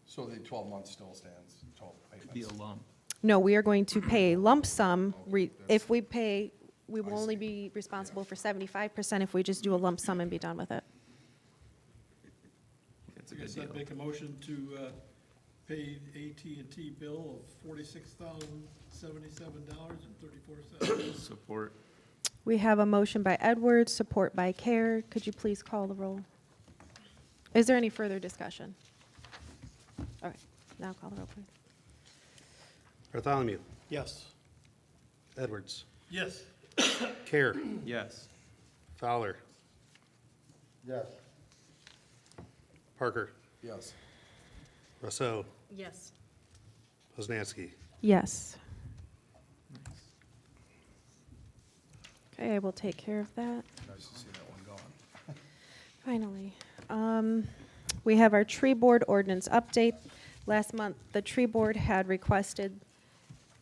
Speaker 3: So the 12 months still stands, 12
Speaker 12: It'd be
Speaker 3: payments.
Speaker 12: a lump.
Speaker 1: No, we are going to pay lump sum. If we pay, we will
Speaker 3: I
Speaker 1: only
Speaker 3: see.
Speaker 1: be responsible for 75% if we just do a lump sum and be done with it.
Speaker 12: It's a
Speaker 11: I
Speaker 12: good
Speaker 11: guess
Speaker 12: deal.
Speaker 11: I'd make a motion to pay AT&T bill of $46,077.34.
Speaker 12: Support.
Speaker 1: We have a motion by Edwards, support by Care. Could you please call the roll? Is there any further discussion? All right, now call the roll, please.
Speaker 2: Bartholomew,
Speaker 4: Yes.
Speaker 2: Edwards,
Speaker 11: Yes.
Speaker 2: Care,
Speaker 12: Yes.
Speaker 2: Fowler,
Speaker 3: Yes.
Speaker 2: Parker,
Speaker 3: Yes.
Speaker 2: Rousseau,
Speaker 5: Yes.
Speaker 2: Poznanski.
Speaker 1: Yes. Okay, I will take care of that.
Speaker 3: Nice to see that one gone.
Speaker 1: Finally. We have our tree board ordinance update. Last month, the tree board had requested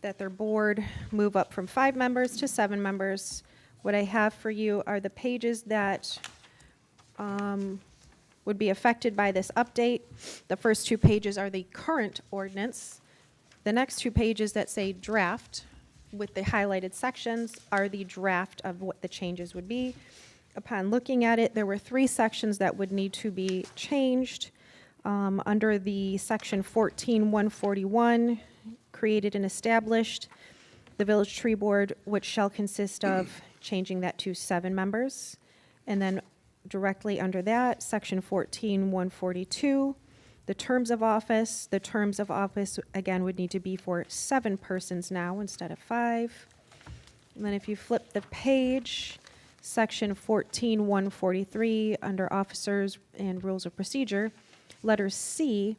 Speaker 1: that their board move up from 5 members to 7 members. What I have for you are the pages that would be affected by this update. The first 2 pages are the current ordinance. The next 2 pages that say draft with the highlighted sections are the draft of what the changes would be. Upon looking at it, there were 3 sections that would need to be changed. Under the section 14-141, created and established, the village tree board, which shall consist of changing that to 7 members. And then directly under that, section 14-142, the terms of office. The terms of office, again, would need to be for 7 persons now instead of 5. And then if you flip the page, section 14-143, under officers and rules of procedure, letter C,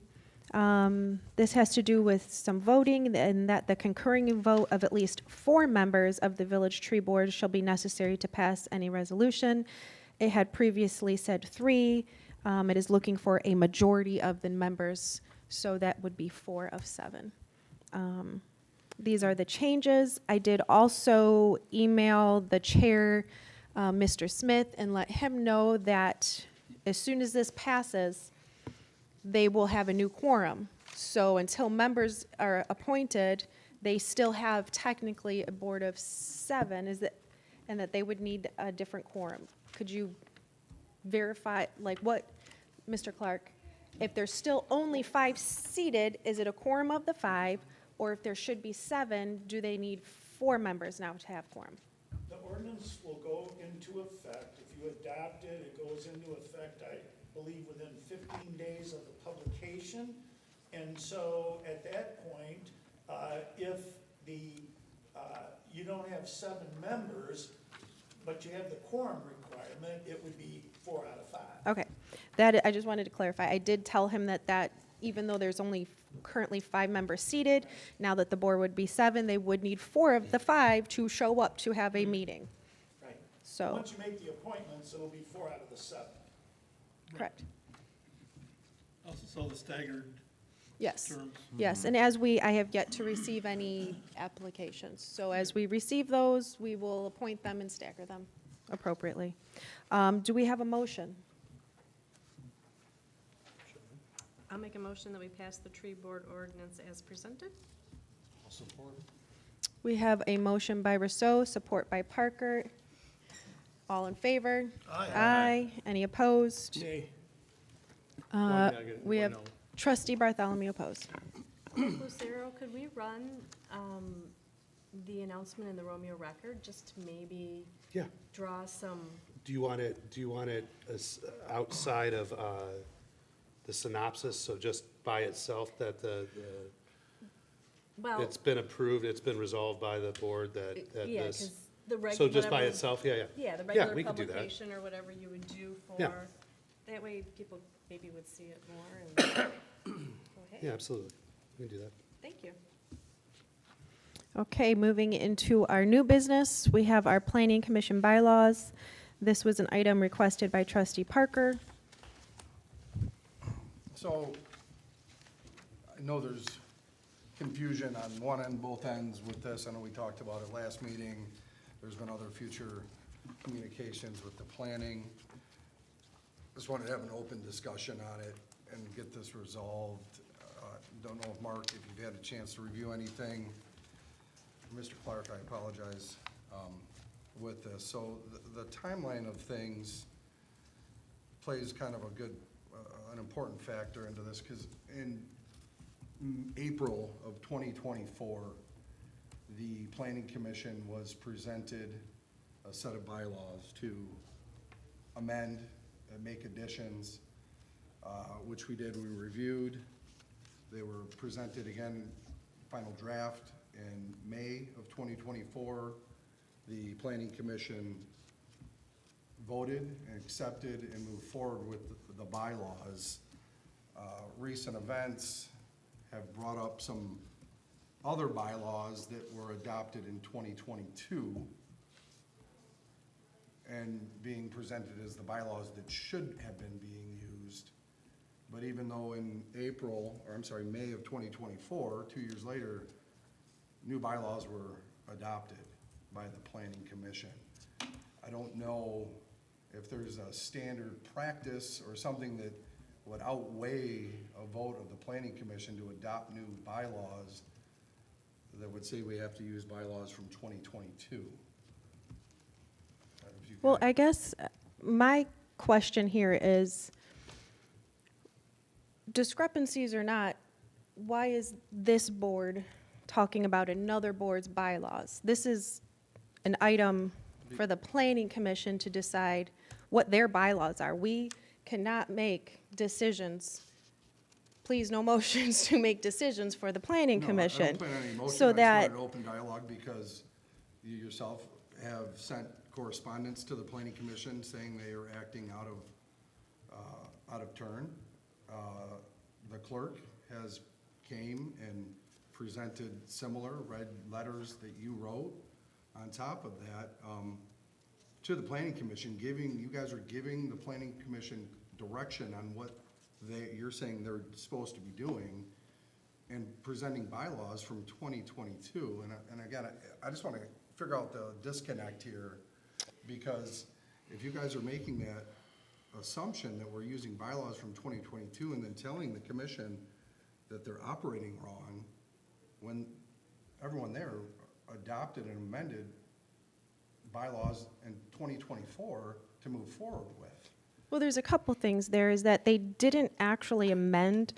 Speaker 1: this has to do with some voting, and that the concurring vote of at least 4 members of the village tree board shall be necessary to pass any resolution. It had previously said 3. It is looking for a majority of the members, so that would be 4 of 7. These are the changes. I did also email the chair, Mr. Smith, and let him know that as soon as this passes, they will have a new quorum. So until members are appointed, they still have technically a board of 7, and that they would need a different quorum. Could you verify, like what, Mr. Clark, if there's still only 5 seated, is it a quorum of the 5? Or if there should be 7, do they need 4 members now to have quorum?
Speaker 13: The ordinance will go into effect. If you adopt it, it goes into effect, I believe, within 15 days of the publication. And so at that point, if you don't have 7 members, but you have the quorum requirement, it would be 4 out of 5.
Speaker 1: Okay, that, I just wanted to clarify. I did tell him that even though there's only currently 5 members seated, now that the board would be 7, they would need 4 of the 5 to show up to have a meeting.
Speaker 13: Right.
Speaker 1: So,
Speaker 13: Once you make the appointments, it'll be 4 out of the 7.
Speaker 1: correct.
Speaker 11: Also saw the staggered
Speaker 1: Yes.
Speaker 11: terms.
Speaker 1: Yes, and I have yet to receive any applications. So as we receive those, we will appoint them and stagger them appropriately. Do we have a motion?
Speaker 5: I'll make a motion that we pass the tree board ordinance as presented.
Speaker 3: I'll support.
Speaker 1: We have a motion by Rousseau, support by Parker. All in favor?
Speaker 11: Aye.
Speaker 1: Aye. Any opposed?
Speaker 11: Nay.
Speaker 1: We have trustee Bartholomew opposed.
Speaker 5: Lucero, could we run the announcement in the Romeo record, just to maybe
Speaker 2: Yeah.
Speaker 5: draw some,
Speaker 2: Do you want it outside of the synopsis, so just by itself that
Speaker 5: well,
Speaker 2: it's been approved, it's been resolved by the board that
Speaker 5: yeah,
Speaker 2: this?
Speaker 5: because the regular.
Speaker 2: So just by itself, yeah.
Speaker 5: Yeah, the
Speaker 2: Yeah,
Speaker 5: regular
Speaker 2: we could do that.
Speaker 5: publication or whatever you would do
Speaker 2: Yeah.
Speaker 5: for, that way people maybe would see it more and, okay,
Speaker 2: Yeah, absolutely. We can do that.
Speaker 5: thank you.
Speaker 1: Okay, moving into our new business, we have our planning commission bylaws. This was an item requested by trustee Parker.
Speaker 3: So, I know there's confusion on one end, both ends with this. I know we talked about it last meeting. There's been other future communications with the planning. Just wanted to have an open discussion on it and get this resolved. Don't know if, Mark, if you've had a chance to review anything. Mr. Clark, I apologize with this. So the timeline of things plays kind of a good, an important factor into this, because in April of 2024, the Planning Commission was presented a set of bylaws to amend and make additions which we did, we reviewed. They were presented again, final draft in May of 2024. The Planning Commission voted and accepted and moved forward with the bylaws. Recent events have brought up some other bylaws that were adopted in 2022 and being presented as the bylaws that should have been being used. But even though in May of 2024, 2 years later, new bylaws were adopted by the Planning Commission. I don't know if there's a standard practice or something that would outweigh a vote of the Planning Commission to adopt new bylaws that would say we have to use bylaws from 2022.
Speaker 1: Well, I guess my question here is, discrepancies or not, why is this board talking about another board's bylaws? This is an item for the Planning Commission to decide what their bylaws are. We cannot make decisions, please, no motions to make decisions for the Planning
Speaker 3: No,
Speaker 1: Commission.
Speaker 3: I don't plan on any motion.
Speaker 1: So
Speaker 3: I
Speaker 1: that,
Speaker 3: started open dialogue because you yourself have sent correspondence to the Planning Commission saying they are acting out of turn. The clerk has came and presented similar red letters that you wrote on top of that to the Planning Commission, you guys are giving the Planning Commission direction on what you're saying they're supposed to be doing and presenting bylaws from 2022. And again, I just want to figure out the disconnect here, because if you guys are making that assumption that we're using bylaws from 2022 and then telling the commission that they're operating wrong, when everyone there adopted and amended bylaws in 2024 to move forward with.
Speaker 1: well, there's a couple things there, is that they didn't actually amend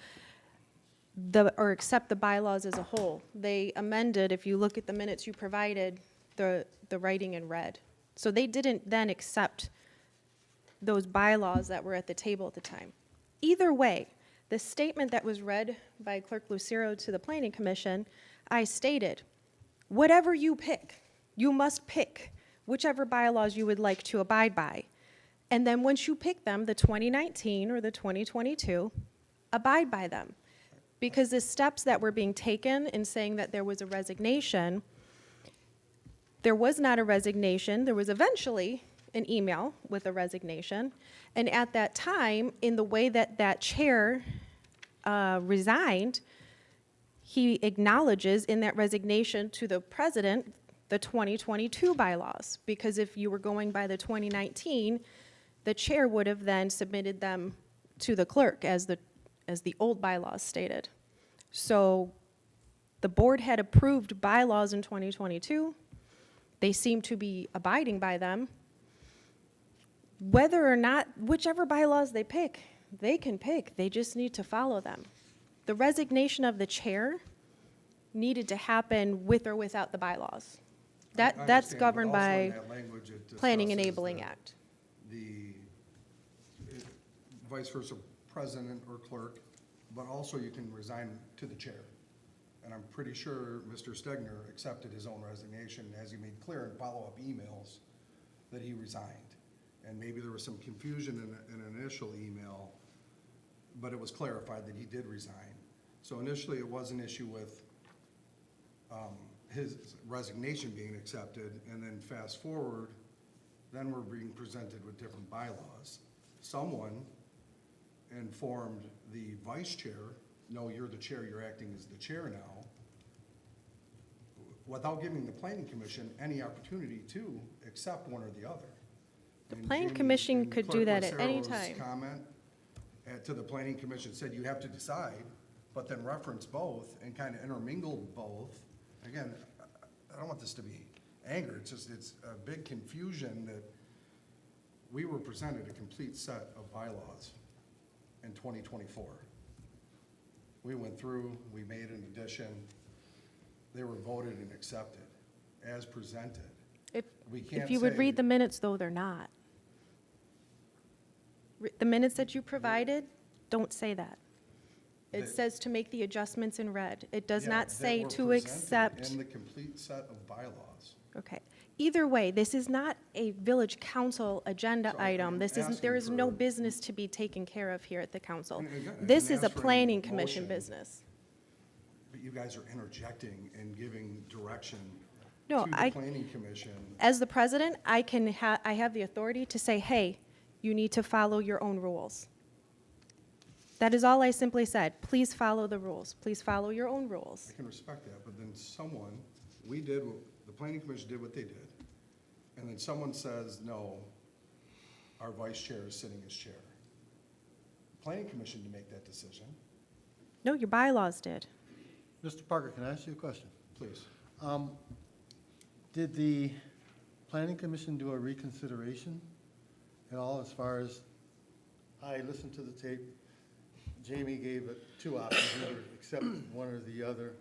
Speaker 1: or accept the bylaws as a whole. They amended, if you look at the minutes you provided, the writing in red. So they didn't then accept those bylaws that were at the table at the time. Either way, the statement that was read by Clerk Lucero to the Planning Commission, I stated, whatever you pick, you must pick whichever bylaws you would like to abide by. And then once you pick them, the 2019 or the 2022, abide by them. Because the steps that were being taken in saying that there was a resignation, there was not a resignation. There was eventually an email with a resignation. And at that time, in the way that that chair resigned, he acknowledges in that resignation to the president the 2022 bylaws. Because if you were going by the 2019, the chair would have then submitted them to the clerk as the old bylaws stated. So the board had approved bylaws in 2022. They seem to be abiding by them. Whether or not, whichever bylaws they pick, they can pick. They just need to follow them. The resignation of the chair needed to happen with or without the bylaws.
Speaker 3: I
Speaker 1: That's
Speaker 3: understand, but
Speaker 1: governed
Speaker 3: also
Speaker 1: by
Speaker 3: in that language, it
Speaker 1: Planning
Speaker 3: discusses
Speaker 1: Enabling
Speaker 3: the-
Speaker 1: Act.
Speaker 3: The vice versa, president or clerk, but also you can resign to the chair. And I'm pretty sure Mr. Stegner accepted his own resignation, as he made clear in follow-up emails, that he resigned. And maybe there was some confusion in an initial email, but it was clarified that he did resign. So initially, it was an issue with his resignation being accepted, and then fast forward, then we're being presented with different bylaws. Someone informed the vice chair, no, you're the chair, you're acting as the chair now, without giving the Planning Commission any opportunity to accept one or the other.
Speaker 1: The
Speaker 3: And
Speaker 1: Planning
Speaker 3: Jamie-
Speaker 1: Commission
Speaker 3: and
Speaker 1: could
Speaker 3: Clerk
Speaker 1: do that at any
Speaker 3: Lucero's
Speaker 1: time.
Speaker 3: comment to the Planning Commission said you have to decide, but then reference both and kind of intermingle both. Again, I don't want this to be anger, it's just, it's a big confusion that we were presented a complete set of bylaws in 2024. We went through, we made an addition, they were voted and accepted as presented. We can't
Speaker 1: If you would
Speaker 3: say-
Speaker 1: read the minutes, though, they're not. The minutes that you provided don't say that. It
Speaker 3: They-
Speaker 1: says to make the adjustments in red. It does
Speaker 3: Yeah,
Speaker 1: not
Speaker 3: that
Speaker 1: say
Speaker 3: were
Speaker 1: to
Speaker 3: presented
Speaker 1: accept.
Speaker 3: In the complete set of bylaws.
Speaker 1: Okay. Either way, this is not a village council agenda
Speaker 3: So
Speaker 1: item.
Speaker 3: I'm
Speaker 1: This is, there
Speaker 3: asking
Speaker 1: is no
Speaker 3: for-
Speaker 1: business to be taken care of here at the council.
Speaker 3: And again, I
Speaker 1: This
Speaker 3: didn't
Speaker 1: is a
Speaker 3: ask for any
Speaker 1: planning commission
Speaker 3: motion.
Speaker 1: business.
Speaker 3: But you guys are interjecting and giving direction
Speaker 1: No,
Speaker 3: to the
Speaker 1: I-
Speaker 3: planning commission.
Speaker 1: As the president, I have the authority to say, hey, you need to follow your own rules. That is all I simply said. Please follow the rules. Please follow your own rules.
Speaker 3: I can respect that, but then the planning commission did what they did. And then someone says, no, our vice chair is sitting as chair. Planning commission to make that decision,
Speaker 1: No, your bylaws did.
Speaker 6: Mr. Parker, can I ask you a question?
Speaker 3: please.
Speaker 6: Did the planning commission do a reconsideration at all as far as, I listened to the tape, Jamie gave it two options, either accept one or the other,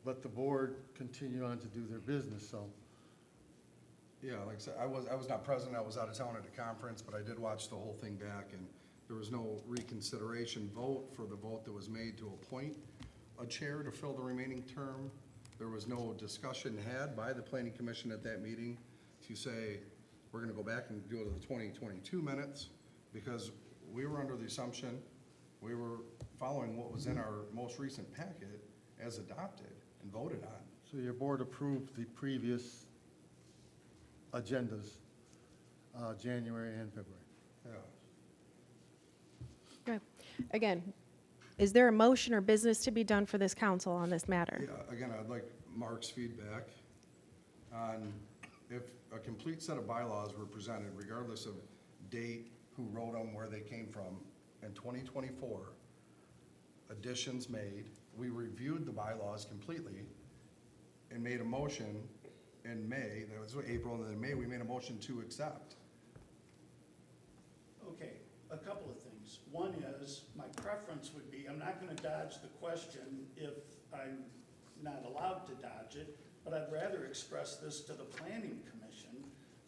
Speaker 6: let the board continue on to do their business, so.
Speaker 3: Yeah, like I said, I was not present, I was out of town at a conference, but I did watch the whole thing back, and there was no reconsideration vote for the vote that was made to appoint a chair to fill the remaining term. There was no discussion had by the planning commission at that meeting to say, we're gonna go back and go to the 2022 minutes, because we were under the assumption, we were following what was in our most recent packet as adopted and voted on.
Speaker 6: So your board approved the previous agendas, January and February.
Speaker 3: Yeah.
Speaker 1: Okay. Again, is there a motion or business to be done for this council on this matter?
Speaker 3: Yeah, again, I'd like Mark's feedback on if a complete set of bylaws were presented, regardless of date, who wrote them, where they came from, in 2024, additions made, we reviewed the bylaws completely and made a motion in May, that was April, and then in May, we made a motion to accept.
Speaker 13: Okay, a couple of things. One is, my preference would be, I'm not gonna dodge the question if I'm not allowed to dodge it, but I'd rather express this to the planning commission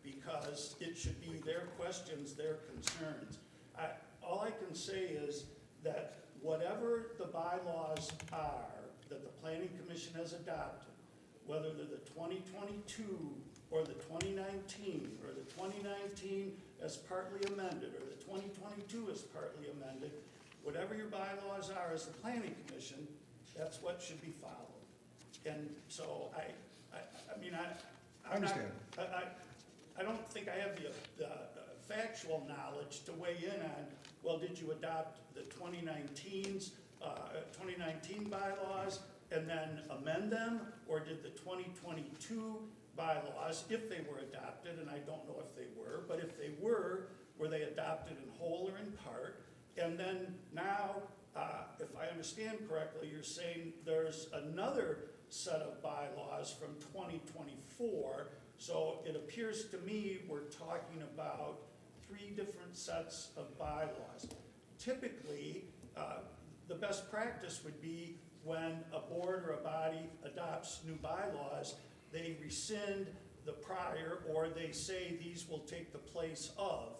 Speaker 13: because it should be their questions, their concerns. All I can say is that whatever the bylaws are that the planning commission has adopted, whether they're the 2022 or the 2019, or the 2019 as partly amended, or the 2022 as partly amended, whatever your bylaws are as the planning commission, that's what should be followed. And so I mean,
Speaker 3: I understand.
Speaker 13: I don't think I have the factual knowledge to weigh in on, well, did you adopt the 2019 bylaws and then amend them? Or did the 2022 bylaws, if they were adopted, and I don't know if they were, but if they were they adopted in whole or in part? And then now, if I understand correctly, you're saying there's another set of bylaws from 2024. So it appears to me we're talking about 3 different sets of bylaws. Typically, the best practice would be when a board or a body adopts new bylaws, they rescind the prior, or they say these will take the place of,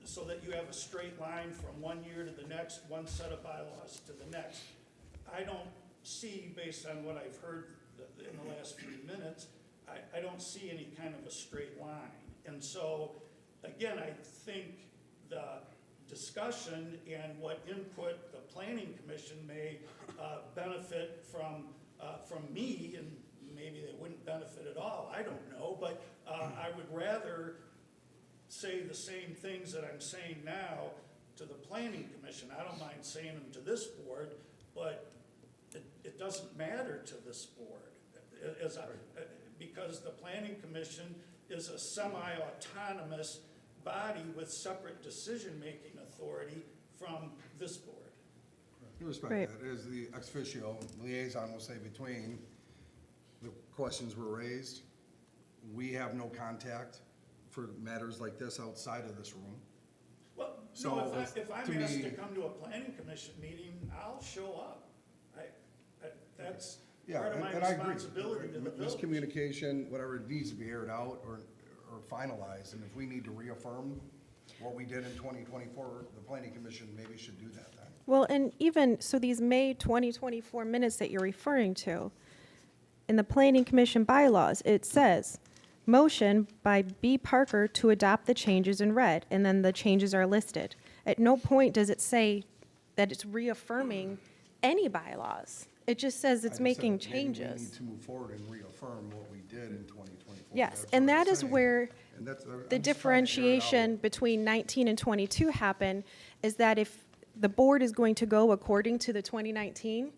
Speaker 13: so that you have a straight line from one year to the next, one set of bylaws to the next. I don't see, based on what I've heard in the last few minutes, I don't see any kind of a straight line. And so, again, I think the discussion and what input the planning commission may benefit from me, and maybe they wouldn't benefit at all, I don't know, but I would rather say the same things that I'm saying now to the planning commission. I don't mind saying them to this board, but it doesn't matter to this board, because the planning commission is a semi-autonomous body with separate decision-making authority from this board.
Speaker 3: You respect
Speaker 1: Right.
Speaker 3: that, as the ex officio liaison will say between the questions were raised, we have no contact for matters like this outside of this room.
Speaker 13: Well,
Speaker 3: So,
Speaker 13: no, if I'm
Speaker 3: to
Speaker 13: asked
Speaker 3: me-
Speaker 13: to come to a planning commission meeting, I'll show up. That's
Speaker 3: Yeah,
Speaker 13: part of my
Speaker 3: and I agree.
Speaker 13: responsibility to the village.
Speaker 3: Miscommunication, whatever, it needs to be aired out or finalized, and if we need to reaffirm what we did in 2024, the planning commission maybe should do that then.
Speaker 1: Well, and even, so these May 2024 minutes that you're referring to, in the Planning Commission bylaws, it says, motion by B. Parker to adopt the changes in red, and then the changes are listed. At no point does it say that it's reaffirming any bylaws. It just says it's
Speaker 3: I just
Speaker 1: making
Speaker 3: said maybe we need
Speaker 1: changes.
Speaker 3: to move forward and reaffirm what we did in 2024.
Speaker 1: Yes,
Speaker 3: That's
Speaker 1: and
Speaker 3: what I'm
Speaker 1: that is
Speaker 3: saying.
Speaker 1: where
Speaker 3: And that's- I'm just trying to
Speaker 1: the
Speaker 3: figure it
Speaker 1: differentiation
Speaker 3: out.
Speaker 1: between 19 and 22 happen, is that if the board is going to go according to the 2019,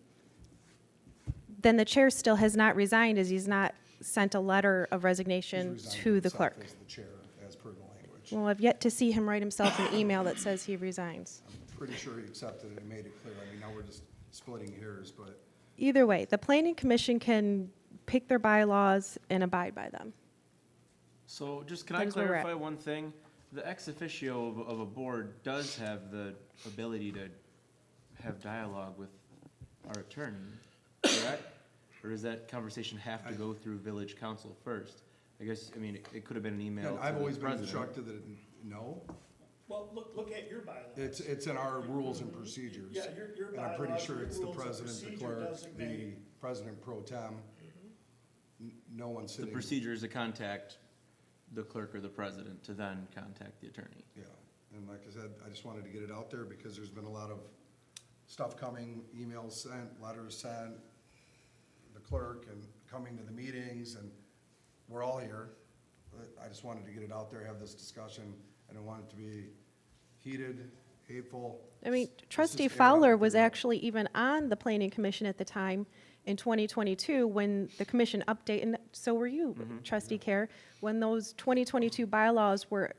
Speaker 1: then the chair still has not resigned, as he's not sent a letter of
Speaker 3: He's
Speaker 1: resignation
Speaker 3: resigned
Speaker 1: to the
Speaker 3: himself
Speaker 1: clerk.
Speaker 3: As the chair, as per the language.
Speaker 1: Well, I've yet to see him write himself an email that says he resigns.
Speaker 3: I'm pretty sure he accepted it and made it clear. I mean, now we're just splitting hairs, but
Speaker 1: Either way, the planning commission can pick their bylaws and abide by them.
Speaker 12: So just can
Speaker 1: That
Speaker 12: I
Speaker 1: is where we're at.
Speaker 12: clarify one thing? The ex officio of a board does have the ability to have dialogue with our attorney, correct? Or does that conversation have to go through village council first? I guess, I mean, it could have been an email
Speaker 3: and
Speaker 12: to
Speaker 3: I've
Speaker 12: the
Speaker 3: always been
Speaker 12: president.
Speaker 3: instructed that, no,
Speaker 13: Well, look at your bylaws.
Speaker 3: it's in our rules and procedures.
Speaker 13: Yeah, your
Speaker 3: And I'm pretty
Speaker 13: bylaws,
Speaker 3: sure
Speaker 13: your
Speaker 3: it's the
Speaker 13: rules of
Speaker 3: president, the
Speaker 13: procedure
Speaker 3: clerk, the
Speaker 13: designate-
Speaker 3: president pro tem. No one
Speaker 12: The
Speaker 3: sitting.
Speaker 12: procedure is to contact the clerk or the president to then contact the attorney.
Speaker 3: Yeah, and like I said, I just wanted to get it out there because there's been a lot of stuff coming, emails sent, letters sent, the clerk and coming to the meetings, and we're all here. But I just wanted to get it out there, have this discussion. I don't want it to be heated, hateful.
Speaker 1: I mean,
Speaker 3: Let's just
Speaker 1: trustee
Speaker 3: get it out
Speaker 1: Fowler was
Speaker 3: there.
Speaker 1: actually even on the planning commission at the time in 2022 when the commission update, and so were you, trustee Care, when those 2022 bylaws were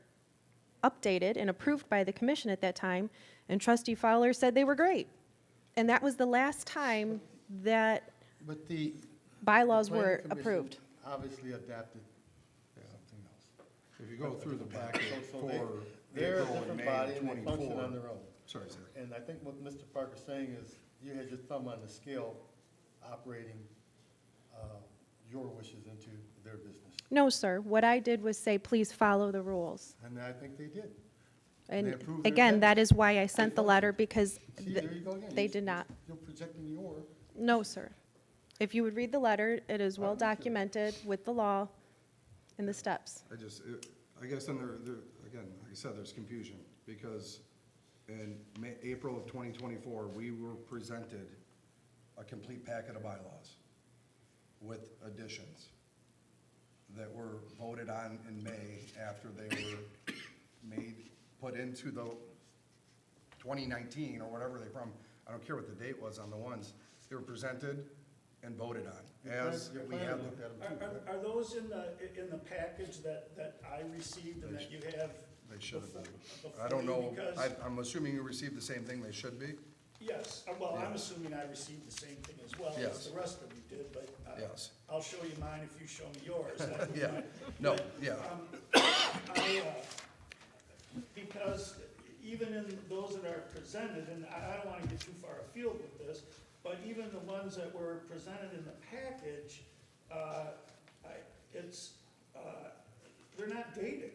Speaker 1: updated and approved by the commission at that time, and trustee Fowler said they were great. And that was the last time that
Speaker 6: But the.
Speaker 1: bylaws
Speaker 6: the planning
Speaker 1: were
Speaker 6: commission
Speaker 1: approved.
Speaker 6: Obviously adapted something else.
Speaker 3: If you go through the packet
Speaker 6: So
Speaker 3: for
Speaker 6: they're a
Speaker 3: April and
Speaker 6: different
Speaker 3: May
Speaker 6: body
Speaker 3: of
Speaker 6: and they function on
Speaker 3: 24.
Speaker 6: their own.
Speaker 3: Sorry, sir.
Speaker 6: And I think what Mr. Parker's saying is you had your thumb on the scale operating your wishes into their business.
Speaker 1: No, sir. What I did was say, please follow the rules.
Speaker 6: And I think they did.
Speaker 1: And
Speaker 6: They approved their
Speaker 1: again, that
Speaker 6: agenda.
Speaker 1: is why I sent the letter, because
Speaker 6: See, there you go again.
Speaker 1: they did not.
Speaker 6: You're projecting your.
Speaker 1: No, sir. If you would read the letter, it is well documented with the law and the steps.
Speaker 3: I guess then again, like I said, there's confusion, because in April of 2024, we were presented a complete packet of bylaws with additions that were voted on in May after they were put into the 2019 or whatever they from, I don't care what the date was on the ones, they were presented and voted on, as
Speaker 6: Your
Speaker 3: we
Speaker 6: planner
Speaker 3: have them.
Speaker 6: looked at them too.
Speaker 13: Are those in the package that I received and that you have?
Speaker 3: They should have been.
Speaker 13: before
Speaker 3: I don't
Speaker 13: you?
Speaker 3: know,
Speaker 13: Because-
Speaker 3: I'm assuming you received the same thing they should be?
Speaker 13: Yes, well, I'm
Speaker 3: Yeah.
Speaker 13: assuming I received the same thing as well
Speaker 3: Yes.
Speaker 13: as the rest of you did, but
Speaker 3: Yes.
Speaker 13: I'll show you mine if you show me yours. That would be
Speaker 3: Yeah,
Speaker 13: fine.
Speaker 3: no,
Speaker 13: But,
Speaker 3: yeah.
Speaker 13: Because even in those that are presented, and I don't want to get too far afield with this, but even the ones that were presented in the package, they're not dated.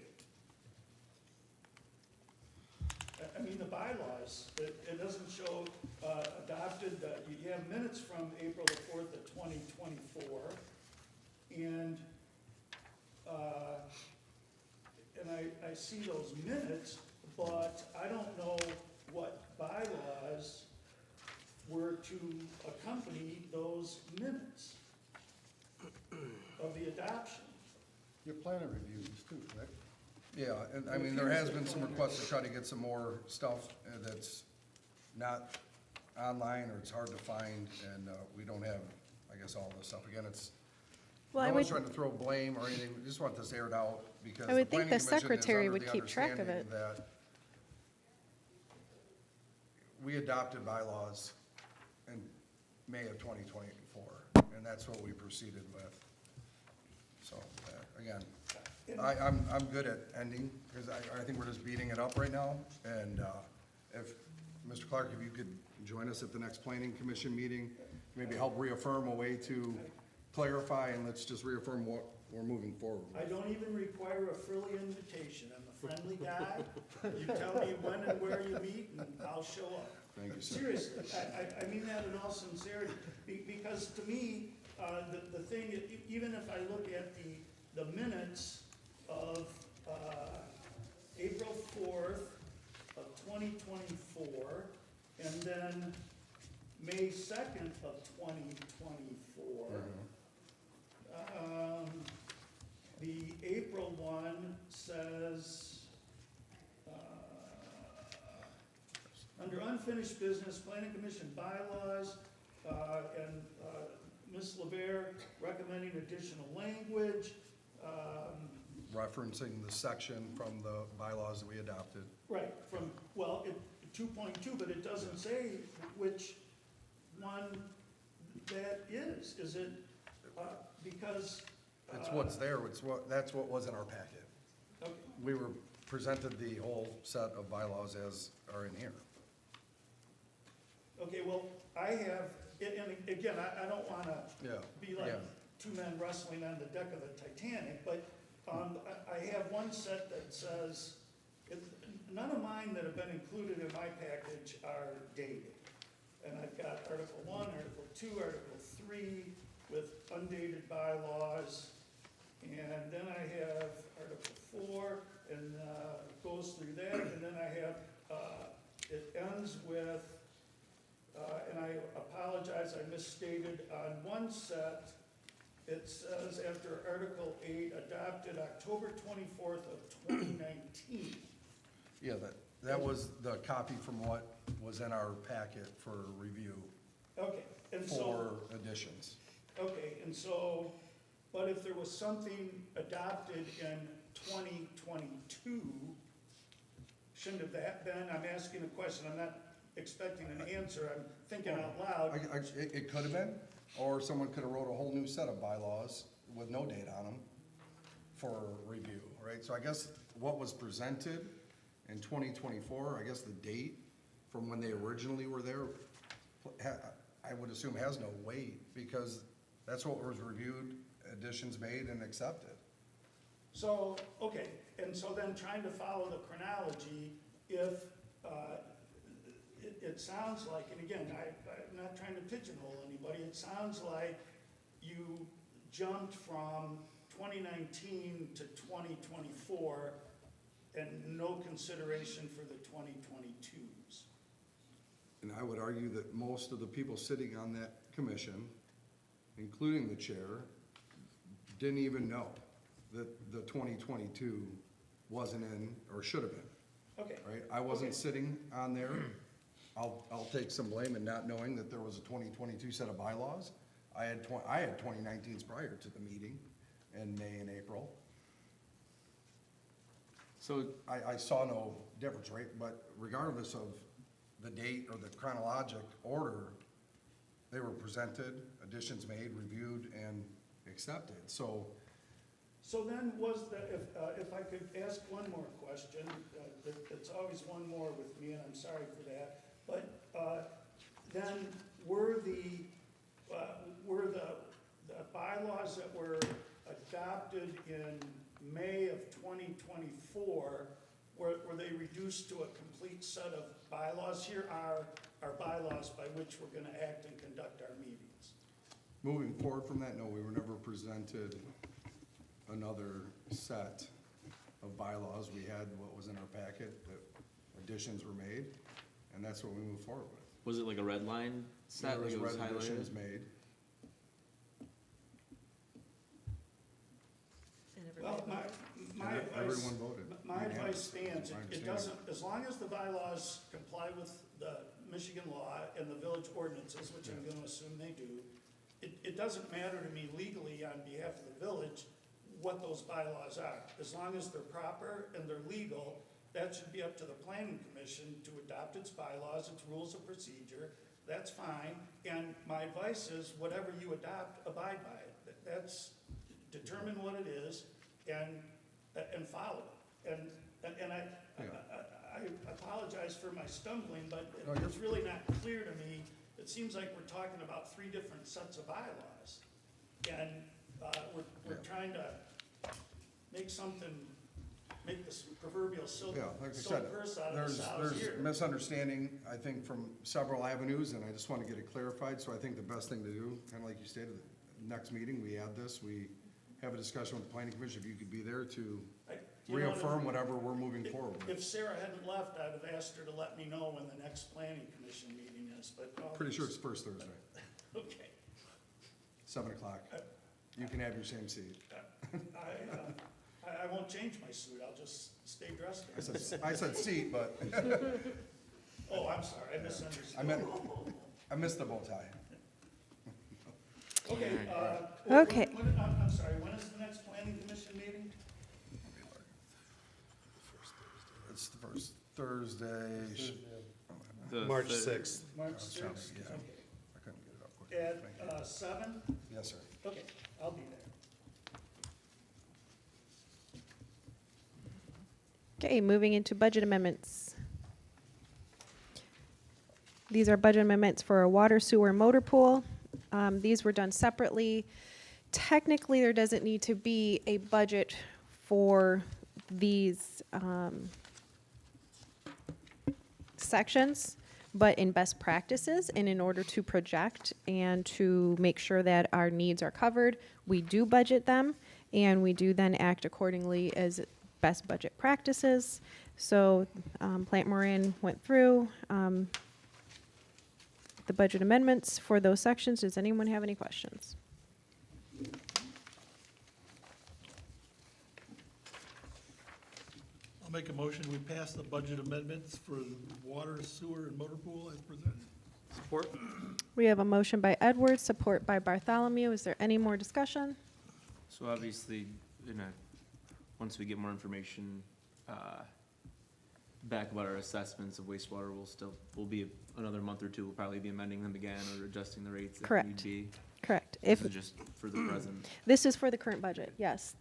Speaker 13: I mean, the bylaws, it doesn't show adopted, you have minutes from April the 4th of 2024, and I see those minutes, but I don't know what bylaws were to accompany those minutes of the adoption.
Speaker 6: Your planner reviews too, correct?
Speaker 3: Yeah, and I mean, there has been some requests to try to get some more stuff that's not online or it's hard to find, and we don't have, I guess, all this stuff. Again, it's,
Speaker 1: Well, I
Speaker 3: no one's
Speaker 1: would,
Speaker 3: trying to throw blame or anything, we just want this aired out because
Speaker 1: I
Speaker 3: the
Speaker 1: would think
Speaker 3: planning
Speaker 1: the
Speaker 3: commission is
Speaker 1: secretary
Speaker 3: under
Speaker 1: would
Speaker 3: the
Speaker 1: keep track of
Speaker 3: understanding
Speaker 1: it.
Speaker 3: that we adopted bylaws in May of 2024, and that's what we proceeded with. So, again, I'm good at ending, because I think we're just beating it up right now, and if, Mr. Clark, if you could join us at the next planning commission meeting, maybe help reaffirm a way to clarify, and let's just reaffirm what we're moving forward with.
Speaker 13: I don't even require a frilly invitation. I'm the friendly guy. You tell me when and where you meet, and I'll show up.
Speaker 3: Thank you, sir.
Speaker 13: Seriously, I mean that in all sincerity, because to me, the thing, even if I look at the minutes of April 4th of 2024, and then May 2nd of 2024, the April one says, under unfinished business, planning commission bylaws, and Ms. LeBaire recommending additional language.
Speaker 3: Referencing the section from the bylaws that we adopted.
Speaker 13: Right, from, well, 2.2, but it doesn't say which one that is. Is it, because?
Speaker 3: It's what's there, that's what was in our packet.
Speaker 13: Okay.
Speaker 3: We were presented the whole set of bylaws as are in here.
Speaker 13: Okay, well, I have, and again, I don't wanna
Speaker 3: Yeah,
Speaker 13: be like
Speaker 3: yeah.
Speaker 13: two men wrestling on the deck of the Titanic, but I have one set that says, none of mine that have been included in my package are dated. And I've got Article 1, Article 2, Article 3 with undated bylaws. And then I have Article 4, and it goes through that. And then I have, it ends with, and I apologize, I misstated on one set. It says after Article 8, adopted October 24th of 2019.
Speaker 3: Yeah, that was the copy from what was in our packet for review
Speaker 13: Okay, and so,
Speaker 3: for additions.
Speaker 13: okay, and so, but if there was something adopted in 2022, shouldn't have that been, I'm asking a question, I'm not expecting an answer, I'm thinking out loud.
Speaker 3: It could have been, or someone could have wrote a whole new set of bylaws with no date on them for review, right? So I guess what was presented in 2024, I guess the date from when they originally were there, I would assume has no weight, because that's what was reviewed, additions made and accepted.
Speaker 13: So, okay, and so then trying to follow the chronology, if, it sounds like, and again, I'm not trying to pigeonhole anybody, it sounds like you jumped from 2019 to 2024 and no consideration for the 2022s.
Speaker 3: And I would argue that most of the people sitting on that commission, including the chair, didn't even know that the 2022 wasn't in, or should have been,
Speaker 13: Okay,
Speaker 3: right? I wasn't
Speaker 13: Okay.
Speaker 3: sitting on there. I'll take some blame in not knowing that there was a 2022 set of bylaws. I had 2019s prior to the meeting in May and April. So I saw no difference, right? But regardless of the date or the chronologic order, they were presented, additions made, reviewed, and accepted. So
Speaker 13: so then was the, if I could ask one more question, it's always one more with me, and I'm sorry for that, but then were the bylaws that were adopted in May of 2024, were they reduced to a complete set of bylaws? Here are our bylaws by which we're gonna act and conduct our meetings.
Speaker 3: moving forward from that, no, we were never presented another set of bylaws. We had what was in our packet, that additions were made, and that's what we moved forward with.
Speaker 12: Was it like a red line set,
Speaker 3: There
Speaker 12: like it was
Speaker 3: red additions
Speaker 12: highlighted?
Speaker 3: made.
Speaker 13: Well, my
Speaker 3: And
Speaker 13: advice.
Speaker 3: everyone voted.
Speaker 13: My advice stands,
Speaker 3: My
Speaker 13: it
Speaker 3: understanding.
Speaker 13: doesn't, as long as the bylaws comply with the Michigan law and the village ordinances, which I'm gonna assume they do, it doesn't matter to me legally on behalf of the village what those bylaws are. As long as they're proper and they're legal, that should be up to the planning commission to adopt its bylaws, its rules of procedure. That's fine, and my advice is, whatever you adopt, abide by it. That's, determine what it is and follow it. And I apologize for my stumbling, but
Speaker 3: No, you're-
Speaker 13: it's really not clear to me. It seems like we're talking about three different sets of bylaws. And we're
Speaker 3: Yeah.
Speaker 13: trying to make something make this proverbial silk
Speaker 3: Yeah, like I said,
Speaker 13: purse out of the sow's
Speaker 3: there's
Speaker 13: ear.
Speaker 3: misunderstanding, I think, from several avenues, and I just want to get it clarified. So I think the best thing to do, kind of like you stated, next meeting, we add this, we have a discussion with the planning commission, if you could be there to
Speaker 13: You know,
Speaker 3: reaffirm whatever we're moving forward with.
Speaker 13: If Sarah hadn't left, I'd have asked her to let me know when the next planning commission meeting is, but.
Speaker 3: Pretty sure it's first Thursday,
Speaker 13: Okay.
Speaker 3: 7 o'clock. You can have your same seat.
Speaker 13: I won't change my suit, I'll just stay dressed.
Speaker 3: I said seat, but
Speaker 13: Oh, I'm sorry, I misunderstood.
Speaker 3: I missed the bow tie.
Speaker 13: Okay.
Speaker 1: Okay.
Speaker 13: I'm sorry, when is the next planning commission meeting?
Speaker 3: It's the first Thursday.
Speaker 2: March
Speaker 12: the-
Speaker 2: 6th.
Speaker 13: March
Speaker 3: Sorry,
Speaker 13: 6th?
Speaker 3: yeah.
Speaker 13: Okay.
Speaker 3: I couldn't get it up quick.
Speaker 13: At 7?
Speaker 3: Yes, sir.
Speaker 13: Okay, I'll be there.
Speaker 1: Okay, moving into budget amendments. These are budget amendments for a water, sewer, motor pool. These were done separately. Technically, there doesn't need to be a budget for these sections, but in best practices and in order to project and to make sure that our needs are covered, we do budget them, and we do then act accordingly as best budget practices. So Plant Moran went through the budget amendments for those sections. Does anyone have any questions?
Speaker 11: I'll make a motion, we pass the budget amendments for the water, sewer, and motor pool as presented.
Speaker 4: Support?
Speaker 1: We have a motion by Edwards, support by Bartholomew. Is there any more discussion?
Speaker 12: So obviously, once we get more information, back about our assessments of wastewater, we'll be another month or two, we'll probably be amending them again or adjusting the rates if need
Speaker 1: Correct.
Speaker 12: be.
Speaker 1: Correct.
Speaker 12: This
Speaker 1: If
Speaker 12: is just for the present.
Speaker 1: this is for the current budget, yes.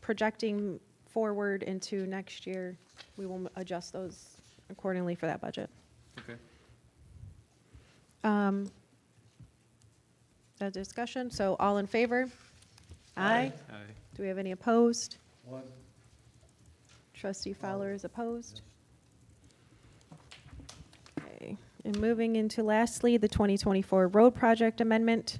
Speaker 1: Projecting forward into next year, we will adjust those accordingly for that budget.
Speaker 12: Okay.
Speaker 1: That discussion, so all in favor? Aye.
Speaker 12: Aye.
Speaker 1: Do we have any opposed?
Speaker 3: One.
Speaker 1: Trustee Fowler is opposed. Okay, and moving into lastly, the 2024 road project amendment.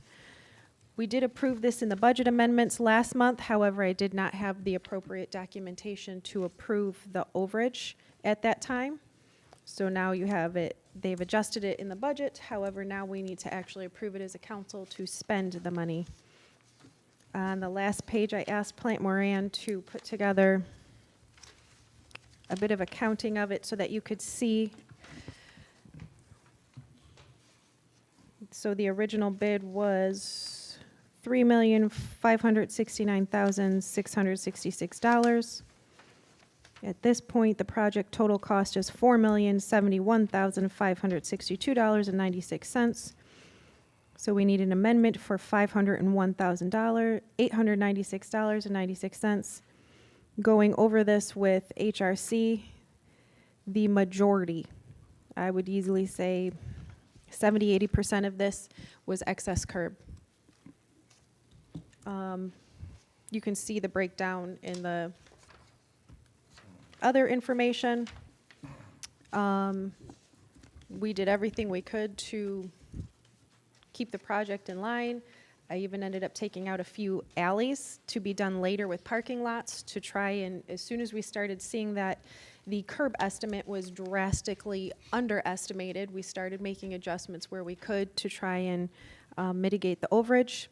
Speaker 1: We did approve this in the budget amendments last month, however, I did not have the appropriate documentation to approve the overage at that time. So now you have it, they've adjusted it in the budget, however, now we need to actually approve it as a council to spend the money. On the last page, I asked Plant Moran to put together a bit of a counting of it so that you could see. So the original bid was $3,569,666. At this point, the project total cost is $4,071,562.96. So we need an amendment for $501,896.96. Going over this with HRC, the majority, I would easily say 70–80% of this was excess curb. You can see the breakdown in the other information. We did everything we could to keep the project in line. I even ended up taking out a few alleys to be done later with parking lots to try and, as soon as we started seeing that the curb estimate was drastically underestimated, we started making adjustments where we could to try and mitigate the overage.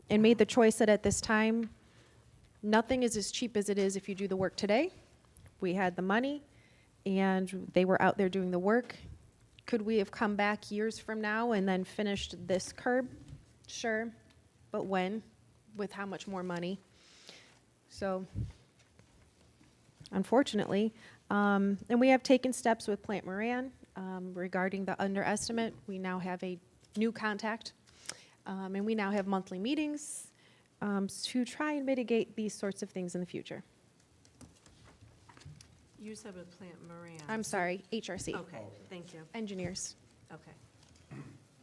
Speaker 1: And made the choice that at this time, nothing is as cheap as it is if you do the work today. We had the money, and they were out there doing the work. Could we have come back years from now and then finished this curb? Sure, but when? With how much more money? So, unfortunately, and we have taken steps with Plant Moran regarding the underestimate. We now have a new contact, and we now have monthly meetings to try and mitigate these sorts of things in the future.
Speaker 5: You said with Plant Moran.
Speaker 1: I'm sorry, HRC.
Speaker 5: Okay, thank you.
Speaker 1: Engineers.
Speaker 5: Okay.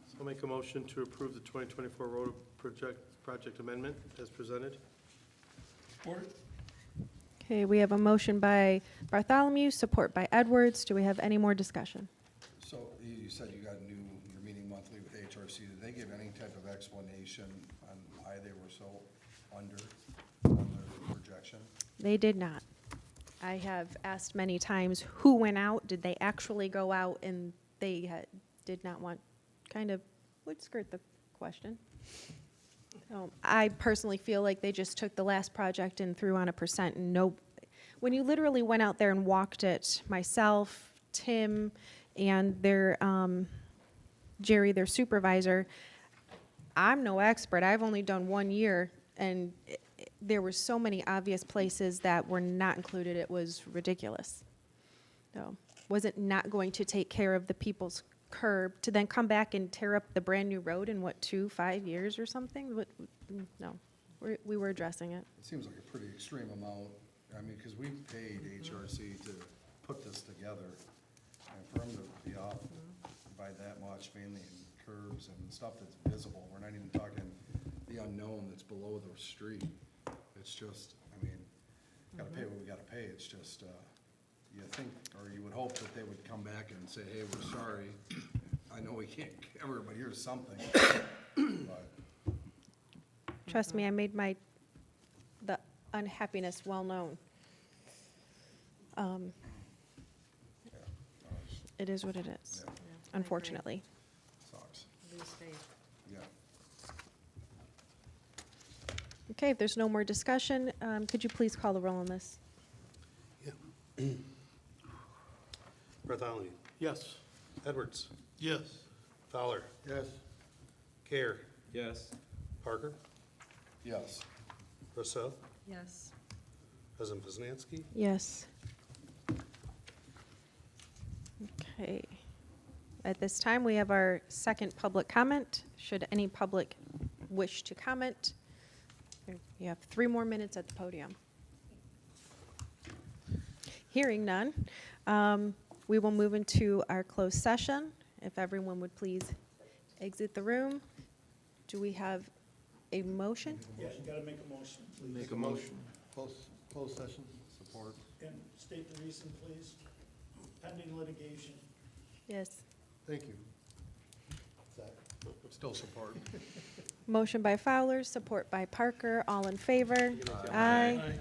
Speaker 4: So I'll make a motion to approve the 2024 road project amendment as presented.
Speaker 11: Support?
Speaker 1: Okay, we have a motion by Bartholomew, support by Edwards. Do we have any more discussion?
Speaker 3: So you said you're meeting monthly with HRC. Did they give any type of explanation on why they were so under on their projection?
Speaker 1: They did not. I have asked many times who went out, did they actually go out, and they did not want, kind of would skirt the question. I personally feel like they just took the last project and threw on a percent, and when you literally went out there and walked it, myself, Tim, and their, Jerry, their supervisor, I'm no expert, I've only done 1 year, and there were so many obvious places that were not included, it was ridiculous. So, was it not going to take care of the people's curb to then come back and tear up the brand-new road in, 5 years or something? No, we were addressing it.
Speaker 3: It seems like a pretty extreme amount. I mean, because we paid HRC to put this together, and for them to be off by that much, mainly in curbs and stuff that's visible. We're not even talking the unknown that's below the street. It's just, I mean, gotta pay what we gotta pay. It's just, you think, or you would hope that they would come back and say, hey, we're sorry. I know we can't cover it, but here's something. But
Speaker 1: Trust me, I made the unhappiness well known. It is what it is,
Speaker 3: Yeah.
Speaker 1: unfortunately.
Speaker 3: sucks.
Speaker 5: Lose faith.
Speaker 3: Yeah.
Speaker 1: Okay, if there's no more discussion, could you please call the roll on this?
Speaker 2: Bartholomew,
Speaker 4: Yes.
Speaker 2: Edwards,
Speaker 11: Yes.
Speaker 2: Fowler,
Speaker 6: Yes.
Speaker 2: Care,
Speaker 12: Yes.
Speaker 2: Parker,
Speaker 3: Yes.
Speaker 2: Rousseau,
Speaker 5: Yes.
Speaker 2: President Poznanski.
Speaker 1: Yes. Okay. At this time, we have our second public comment. Should any public wish to comment, you have 3 more minutes at the podium. Hearing none, we will move into our closed session. If everyone would please exit the room. Do we have a motion?
Speaker 13: Yeah, you gotta make a motion, please.
Speaker 12: Make a motion.
Speaker 6: Closed session, support.
Speaker 13: And state the reason, please. Pending litigation.
Speaker 1: Yes.
Speaker 6: Thank you. Still support.
Speaker 1: Motion by Fowler, support by Parker. All in favor? Aye.
Speaker 13: Aye.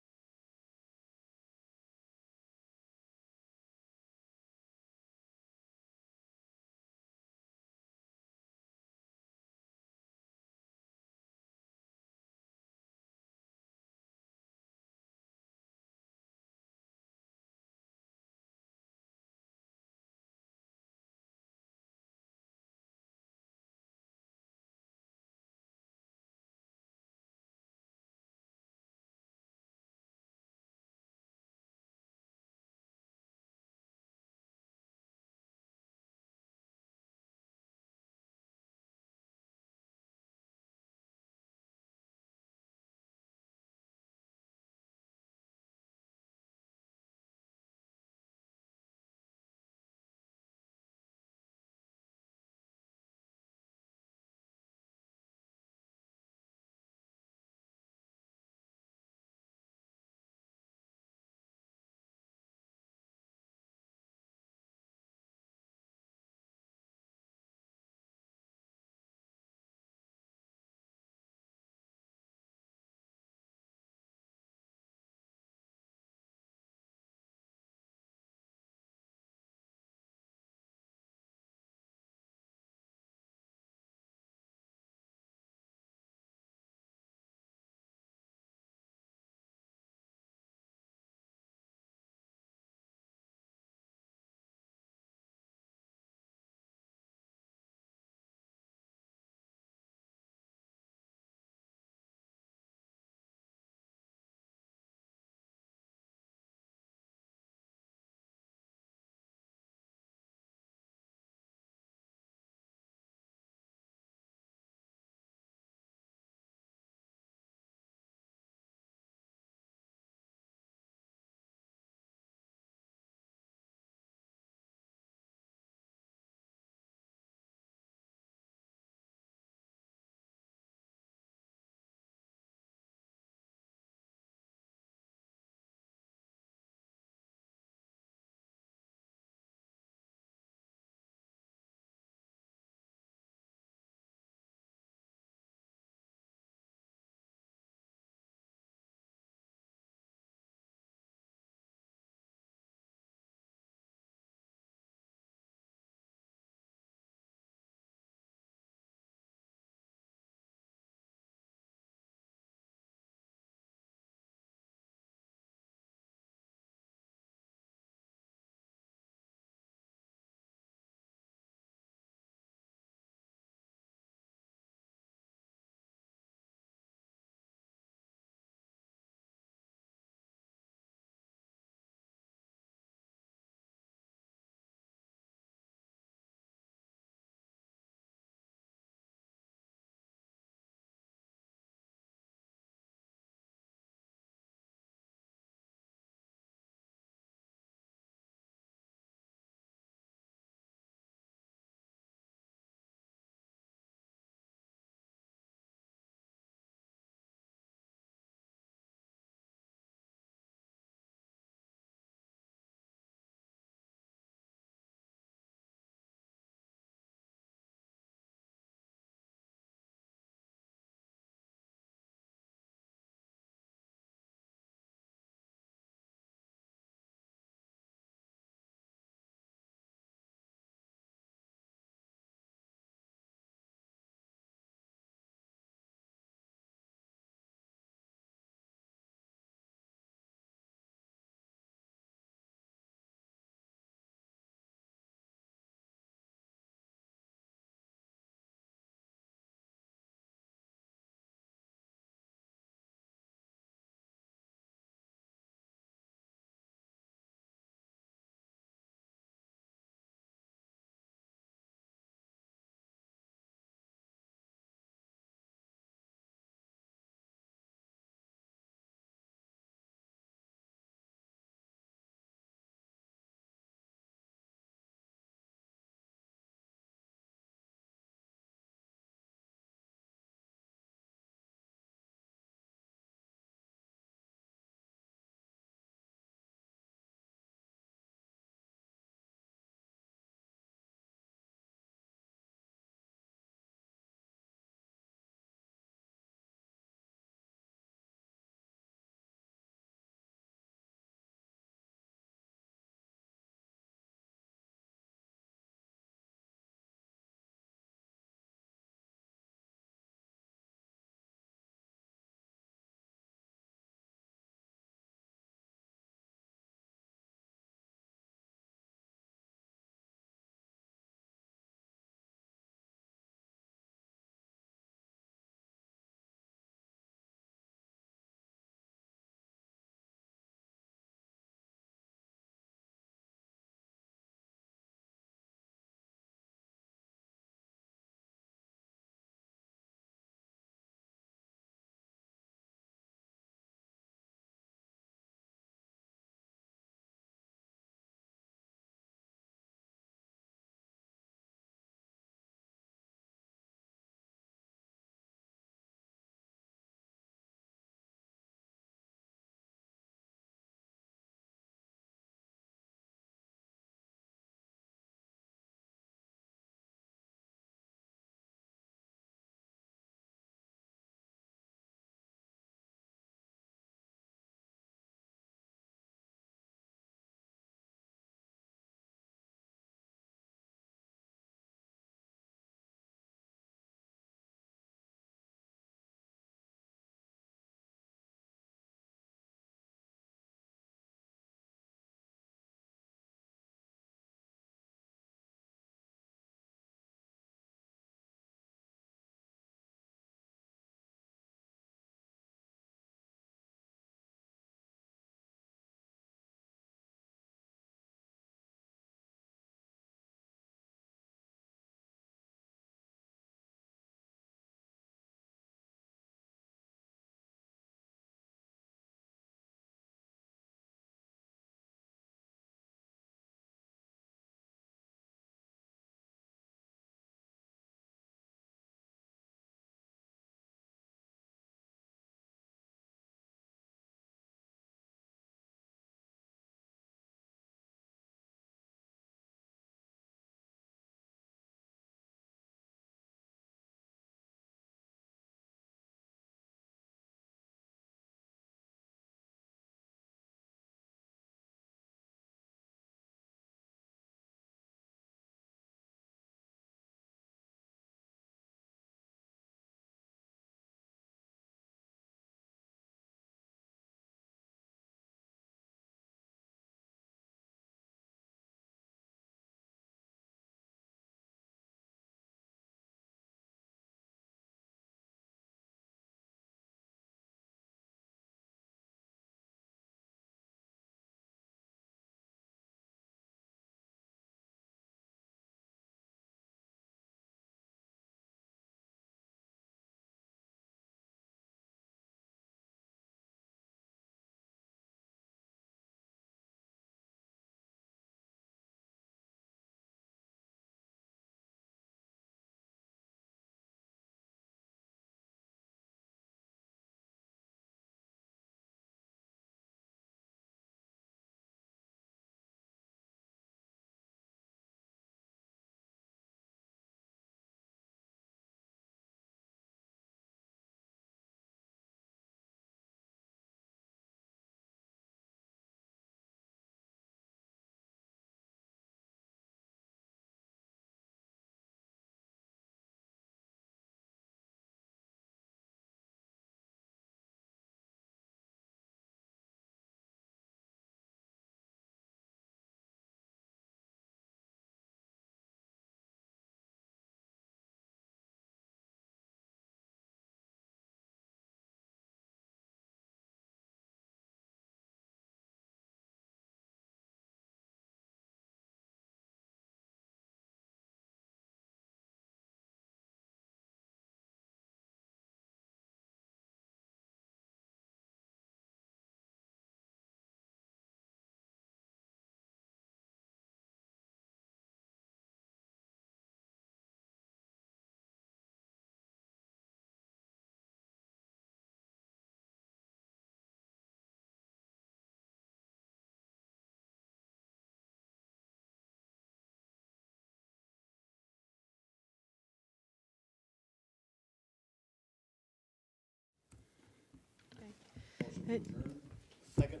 Speaker 11: Second.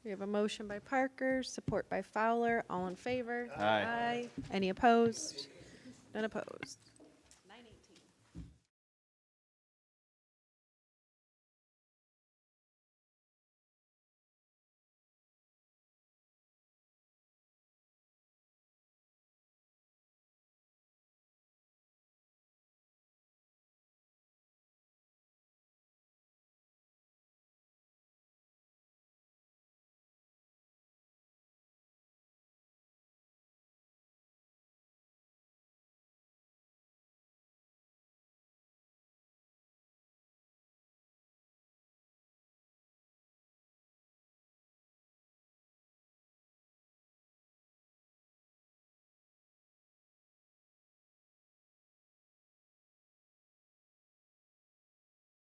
Speaker 1: We have a motion by Parker, support by Fowler. All in favor?
Speaker 12: Aye.
Speaker 1: Any opposed? None opposed.